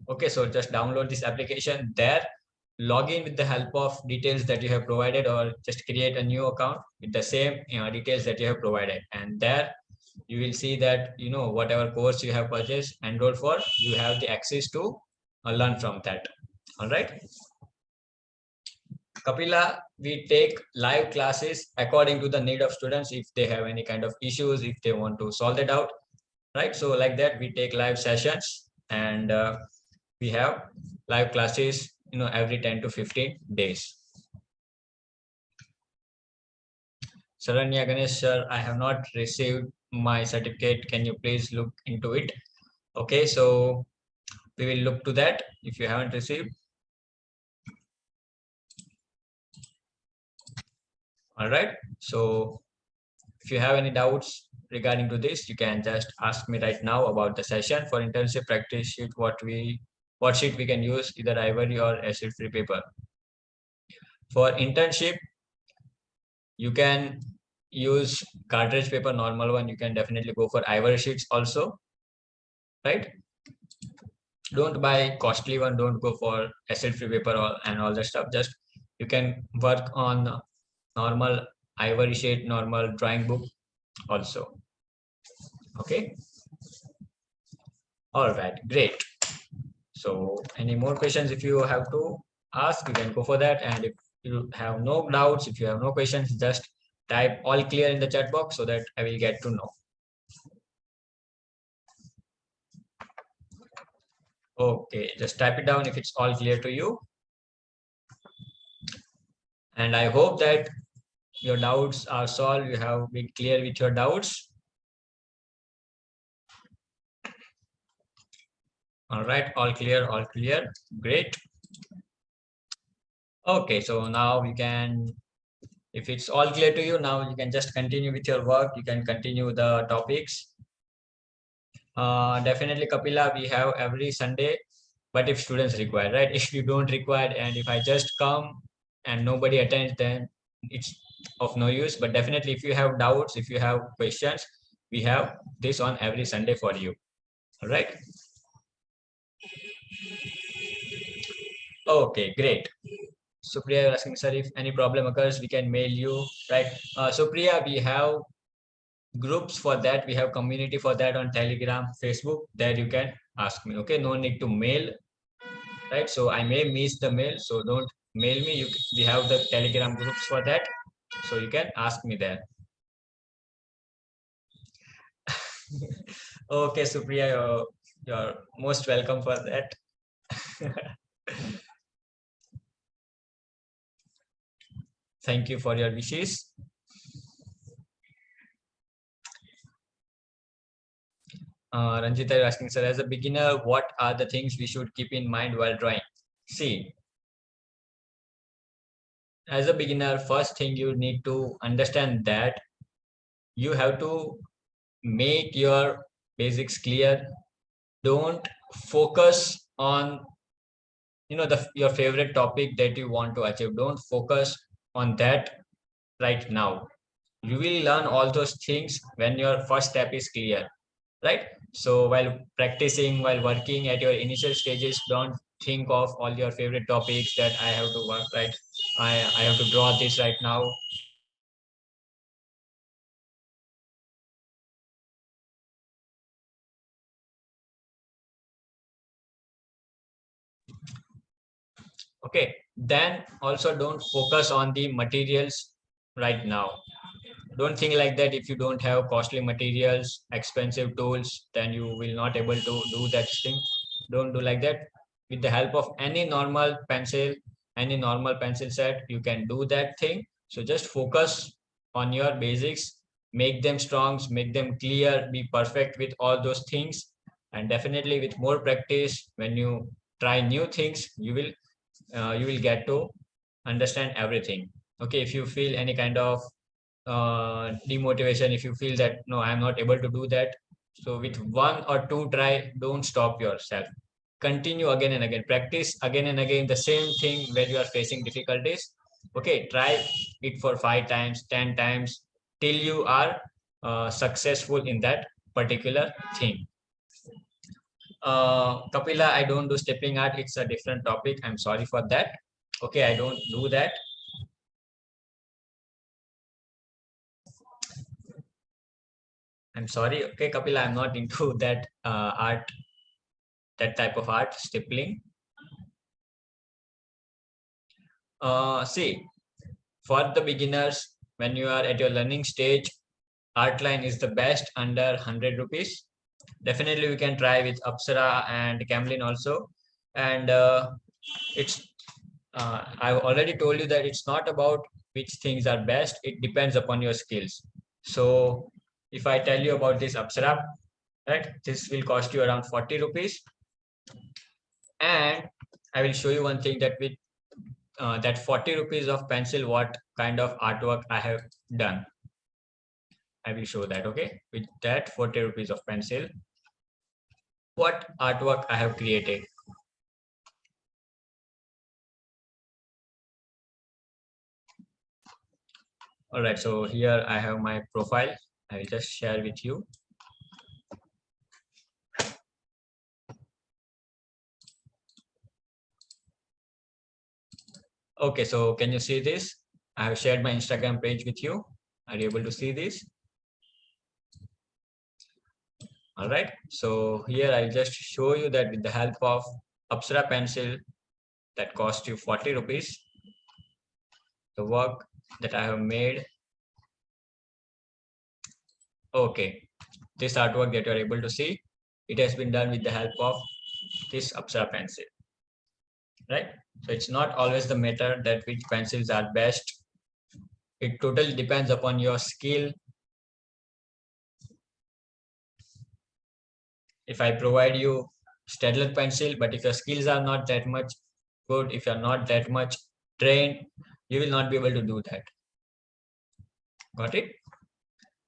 Okay, so just download this application there, log in with the help of details that you have provided, or just create a new account with the same details that you have provided. And there you will see that, whatever course you have purchased, enrolled for, you have the access to learn from that. All right. Kapila, we take live classes according to the need of students. If they have any kind of issues, if they want to solve it out, right? So like that, we take live sessions, and we have live classes, every 10 to 15 days. Saranya Ganesh, sir, I have not received my certificate. Can you please look into it? Okay, so we will look to that if you haven't received. All right, so if you have any doubts regarding to this, you can just ask me right now about the session for internship practice sheet. What sheet we can use, either ivory or acid free paper. For internship, you can use cartridge paper, normal one. You can definitely go for ivory sheets also, right? Don't buy costly one. Don't go for acid free paper and all that stuff. Just you can work on normal ivory sheet, normal drawing book also. Okay. All right, great. So any more questions, if you have to ask, you can go for that. And if you have no doubts, if you have no questions, just type all clear in the chat box so that I will get to know. Okay, just type it down if it's all clear to you. And I hope that your doubts are solved. You have been clear with your doubts. All right, all clear, all clear. Great. Okay, so now we can If it's all clear to you now, you can just continue with your work. You can continue the topics. Definitely, Kapila, we have every Sunday, but if students require, right? If you don't require, and if I just come and nobody attends, then it's of no use. But definitely, if you have doubts, if you have questions, we have this on every Sunday for you. All right. Okay, great. Supriya, you're asking, sir, if any problem occurs, we can mail you, right? Supriya, we have groups for that. We have community for that on Telegram, Facebook. There you can ask me. Okay, no need to mail, right? So I may miss the mail, so don't mail me. We have the Telegram groups for that, so you can ask me there. Okay, Supriya, you're most welcome for that. Thank you for your wishes. Ranjita, you're asking, sir, as a beginner, what are the things we should keep in mind while drawing? See, as a beginner, first thing you need to understand that you have to make your basics clear. Don't focus on your favorite topic that you want to achieve. Don't focus on that right now. You will learn all those things when your first step is clear, right? So while practicing, while working at your initial stages, don't think of all your favorite topics that I have to work, right? I have to draw this right now. Okay, then also don't focus on the materials right now. Don't think like that. If you don't have costly materials, expensive tools, then you will not able to do that thing. Don't do like that. With the help of any normal pencil, any normal pencil set, you can do that thing. So just focus on your basics, make them strong, make them clear, be perfect with all those things. And definitely with more practice, when you try new things, you will get to understand everything. Okay, if you feel any kind of demotivation, if you feel that no, I'm not able to do that, so with one or two try, don't stop yourself. Continue again and again, practice again and again the same thing where you are facing difficulties. Okay, try it for 5 times, 10 times, till you are successful in that particular thing. Kapila, I don't do stepping art. It's a different topic. I'm sorry for that. Okay, I don't do that. I'm sorry. Okay, Kapila, I'm not into that art, that type of art, stippling. See, for the beginners, when you are at your learning stage, art line is the best under 100 rupees. Definitely, we can try with Apsara and Camlin also. And it's I've already told you that it's not about which things are best. It depends upon your skills. So if I tell you about this Apsara, right, this will cost you around 40 rupees. And I will show you one thing that with that 40 rupees of pencil, what kind of artwork I have done. I will show that, okay? With that 40 rupees of pencil, what artwork I have created. All right, so here I have my profile. I will just share with you. Okay, so can you see this? I have shared my Instagram page with you. Are you able to see this? All right, so here I'll just show you that with the help of Apsara pencil that cost you 40 rupees, the work that I have made. Okay, this artwork that you are able to see, it has been done with the help of this Apsara pencil, right? So it's not always the matter that which pencils are best. It totally depends upon your skill. If I provide you Stedler pencil, but if your skills are not that much good, if you're not that much trained, you will not be able to do that. Got it?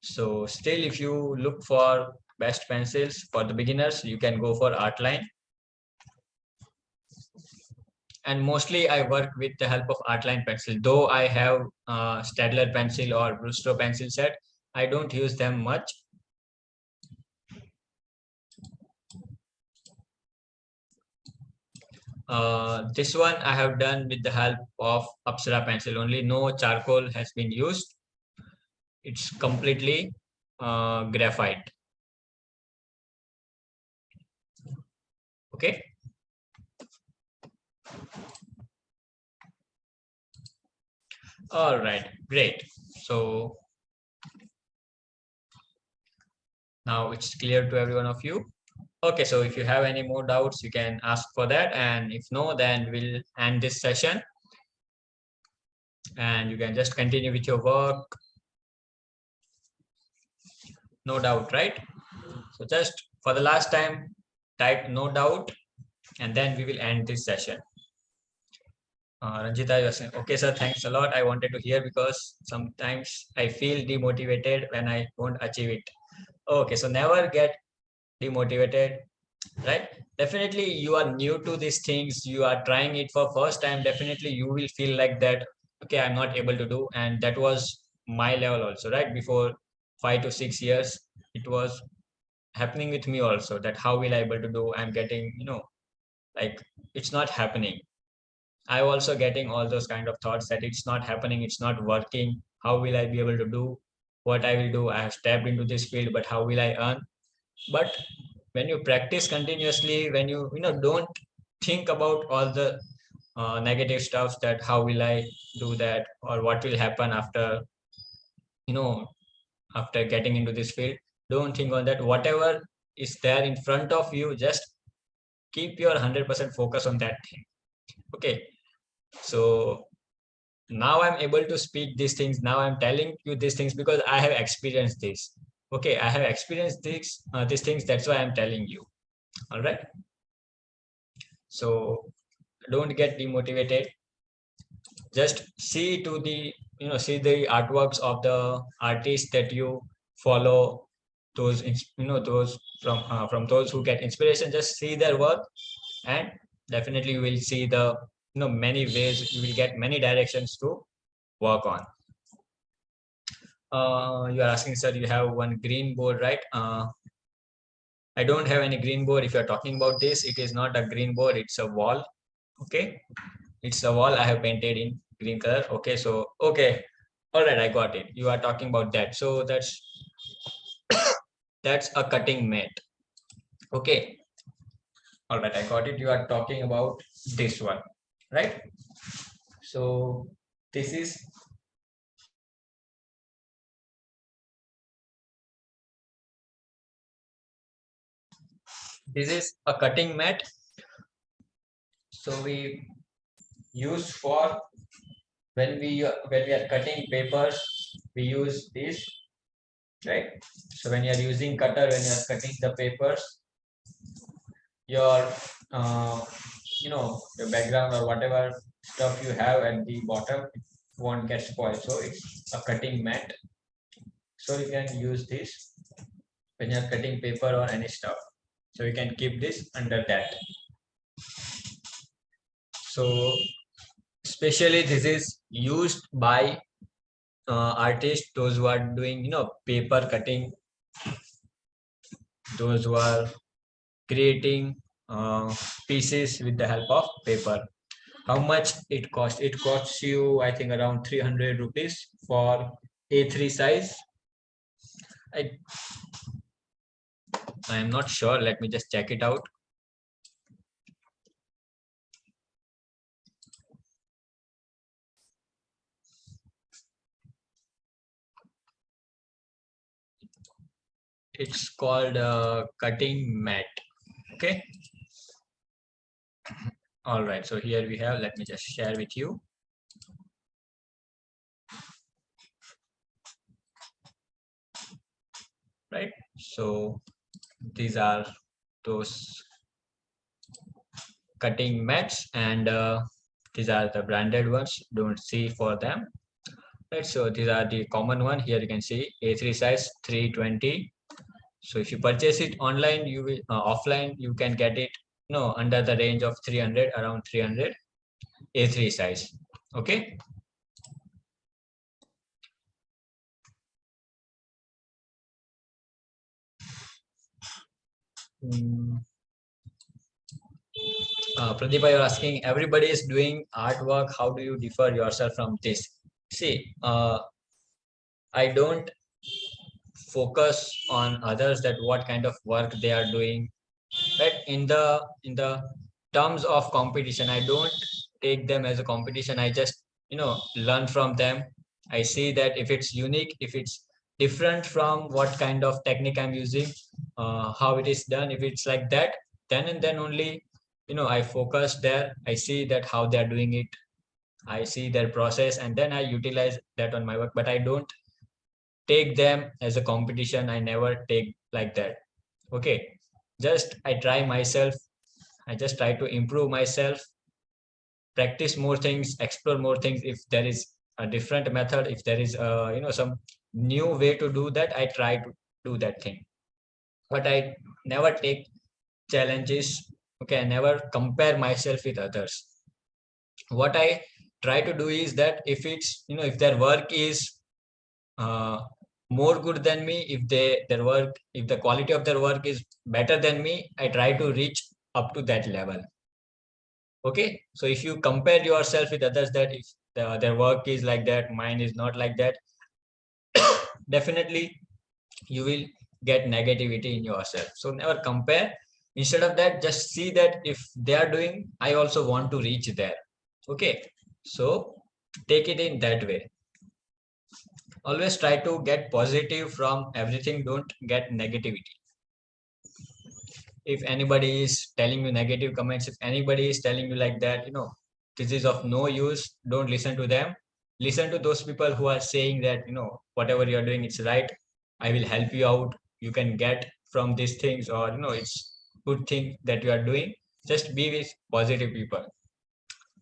So still, if you look for best pencils for the beginners, you can go for Artline. And mostly I work with the help of Artline pencil. Though I have Stadler pencil or Brewster pencil set, I don't use them much. This one I have done with the help of Apsara pencil only. No charcoal has been used. It's completely graphite. Okay. All right. Great. So now it's clear to every one of you. Okay. So if you have any more doubts, you can ask for that. And if no, then we'll end this session. And you can just continue with your work. No doubt, right? So just for the last time, type no doubt, and then we will end this session. Ranjita, you are saying, okay, sir, thanks a lot. I wanted to hear because sometimes I feel demotivated when I won't achieve it. Okay, so never get demotivated, right? Definitely, you are new to these things. You are trying it for first time. Definitely, you will feel like that. Okay, I'm not able to do, and that was my level also, right? Before 5 to 6 years, it was happening with me also. That how will I able to do? I'm getting, like it's not happening. I also getting all those kind of thoughts that it's not happening, it's not working. How will I be able to do what I will do? I have stepped into this field, but how will I earn? But when you practice continuously, when you don't think about all the negative stuff that how will I do that or what will happen after you know after getting into this field. Don't think on that. Whatever is there in front of you, just keep your 100% focus on that thing. Okay, so now I'm able to speak these things. Now I'm telling you these things because I have experienced this. Okay, I have experienced these things. That's why I'm telling you. All right. So don't get demotivated. Just see to the see the artworks of the artists that you follow. Those those from those who get inspiration. Just see their work, and definitely you will see the many ways. You will get many directions to work on. You are asking, sir, you have one green board, right? I don't have any green board. If you're talking about this, it is not a green board, it's a wall. Okay. It's a wall I have painted in green color. Okay. So, okay. All right. I got it. You are talking about that. So that's a cutting mat. Okay. All right. I got it. You are talking about this one, right? So this is a cutting mat. So we use for when we are cutting papers, we use this, right? So when you are using cutter, when you are cutting the papers, your uh, your background or whatever stuff you have at the bottom won't get spoiled. So it's a cutting mat. So you can use this when you're cutting paper or any stuff. So you can keep this under that. So especially this is used by artists, those who are doing paper cutting, those who are creating pieces with the help of paper. How much it costs? It costs you, I think, around 300 rupees for A3 size. I I am not sure. Let me just check it out. It's called cutting mat. Okay. All right. So here we have. Let me just share with you. Right. So these are those cutting mats, and these are the branded ones. Don't see for them. right? So these are the common one. Here you can see A3 size 320. So if you purchase it online, you will offline, you can get it under the range of 300, around 300 A3 size. Okay. Pradeepa, you're asking, everybody is doing artwork. How do you differ yourself from this? See, I don't focus on others that what kind of work they are doing. Right? In the terms of competition, I don't take them as a competition. I just learn from them. I see that if it's unique, if it's different from what kind of technique I'm using, how it is done, if it's like that, then and then only I focus there. I see that how they are doing it. I see their process, and then I utilize that on my work. But I don't take them as a competition. I never take like that. Okay, just I try myself. I just try to improve myself, practice more things, explore more things. If there is a different method, if there is some new way to do that, I try to do that thing. But I never take challenges. Okay, I never compare myself with others. What I try to do is that if it's if their work is uh, more good than me, if their work, if the quality of their work is better than me, I try to reach up to that level. Okay, so if you compare yourself with others, that if their work is like that, mine is not like that, definitely you will get negativity in yourself. So never compare. Instead of that, just see that if they are doing, I also want to reach there. Okay, so take it in that way. Always try to get positive from everything. Don't get negativity. If anybody is telling you negative comments, if anybody is telling you like that, this is of no use, don't listen to them. Listen to those people who are saying that whatever you're doing, it's right. I will help you out. You can get from these things, or it's good thing that you are doing. Just be with positive people.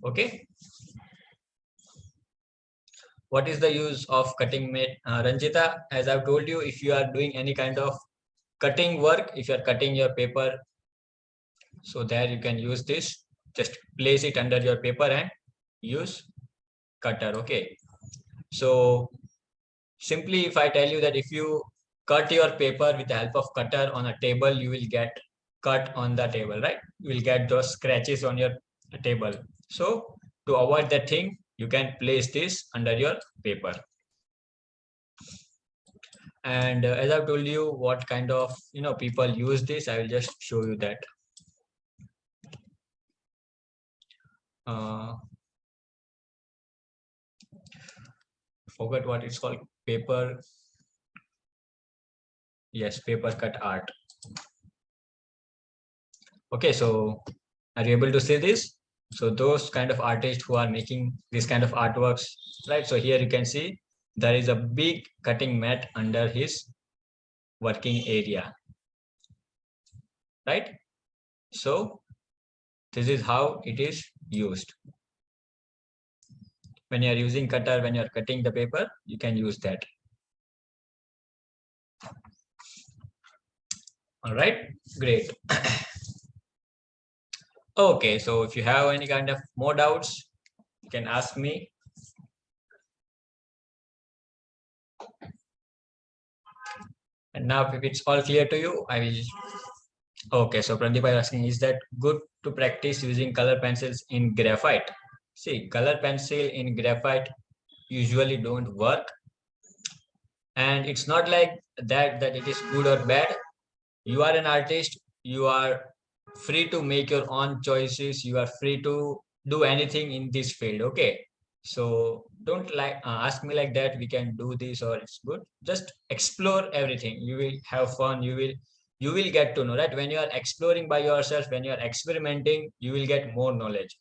Okay. What is the use of cutting mat, Ranjita? As I've told you, if you are doing any kind of cutting work, if you are cutting your paper, so there you can use this. Just place it under your paper and use cutter. Okay. So simply, if I tell you that if you cut your paper with the help of cutter on a table, you will get cut on the table, right? You will get those scratches on your table. So to avoid that thing, you can place this under your paper. And as I've told you, what kind of people use this, I will just show you that. Uh, Forget what it's called. Paper. Yes, paper cut art. Okay, so are you able to see this? So those kind of artists who are making this kind of artworks, right? So here you can see there is a big cutting mat under his working area, right? So this is how it is used. When you are using cutter, when you are cutting the paper, you can use that. All right, great. Okay, so if you have any kind of more doubts, you can ask me. And now if it's all clear to you, I will. Okay, so Prandeep is asking, is that good to practice using color pencils in graphite? See, color pencil in graphite usually don't work. And it's not like that it is good or bad. You are an artist, you are free to make your own choices, you are free to do anything in this field. Okay, so don't ask me like that we can do this or it's good. Just explore everything, you will have fun, you will get to know, right? When you are exploring by yourself, when you are experimenting, you will get more knowledge,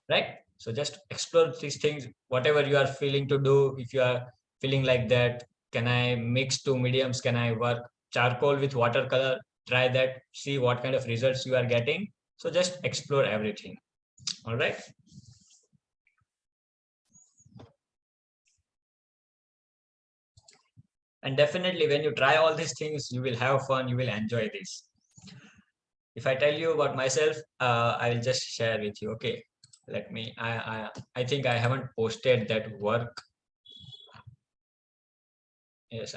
right? So just explore these things, whatever you are feeling to do. If you are feeling like that, can I mix two mediums, can I work charcoal with watercolor, try that, see what kind of results you are getting. So just explore everything. All right. And definitely when you try all these things, you will have fun, you will enjoy this. If I tell you about myself, I will just share with you. Okay, let me. I think I haven't posted that work. Yes,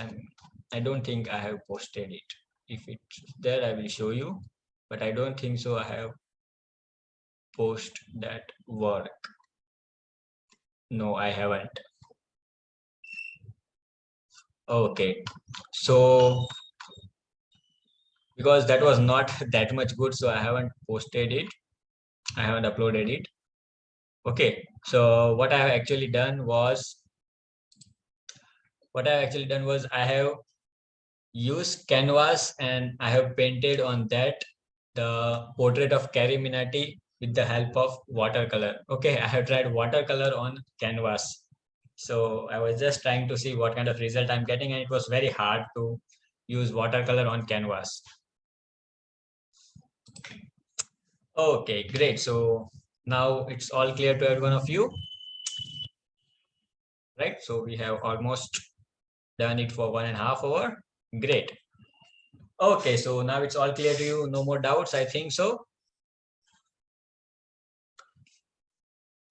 I don't think I have posted it. If it's there, I will show you. But I don't think so. I have post that work. No, I haven't. Okay, so because that was not that much good, so I haven't posted it. I haven't uploaded it. Okay, so what I actually done was I have used canvas and I have painted on that the portrait of Carrie Minati with the help of watercolor. Okay, I have tried watercolor on canvas. So I was just trying to see what kind of result I'm getting, and it was very hard to use watercolor on canvas. Okay, great. So now it's all clear to every one of you, right? So we have almost done it for 1.5 hours. Great. Okay, so now it's all clear to you. No more doubts, I think so.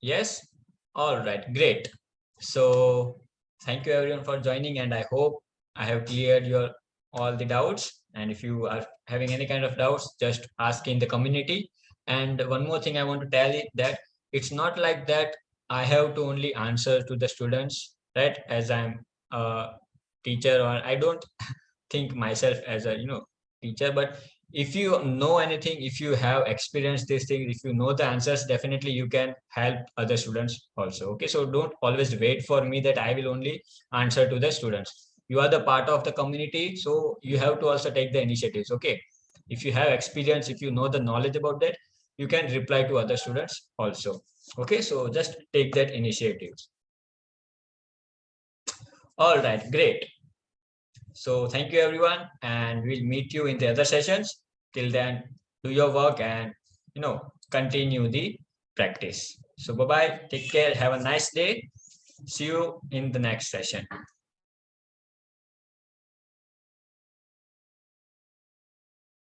Yes? All right, great. So thank you everyone for joining, and I hope I have cleared your all the doubts. And if you are having any kind of doubts, just ask in the community. And one more thing I want to tell you that it's not like that I have to only answer to the students, right? As I'm a teacher, or I don't think myself as a teacher, but if you know anything, if you have experienced these things, if you know the answers, definitely you can help other students also. Okay, so don't always wait for me that I will only answer to the students. You are the part of the community, so you have to also take the initiatives. Okay, if you have experience, if you know the knowledge about that, you can reply to other students also. Okay, so just take that initiatives. All right, great. So thank you everyone, and we'll meet you in the other sessions. Till then, do your work and continue the practice. So bye bye. Take care. Have a nice day. See you in the next session.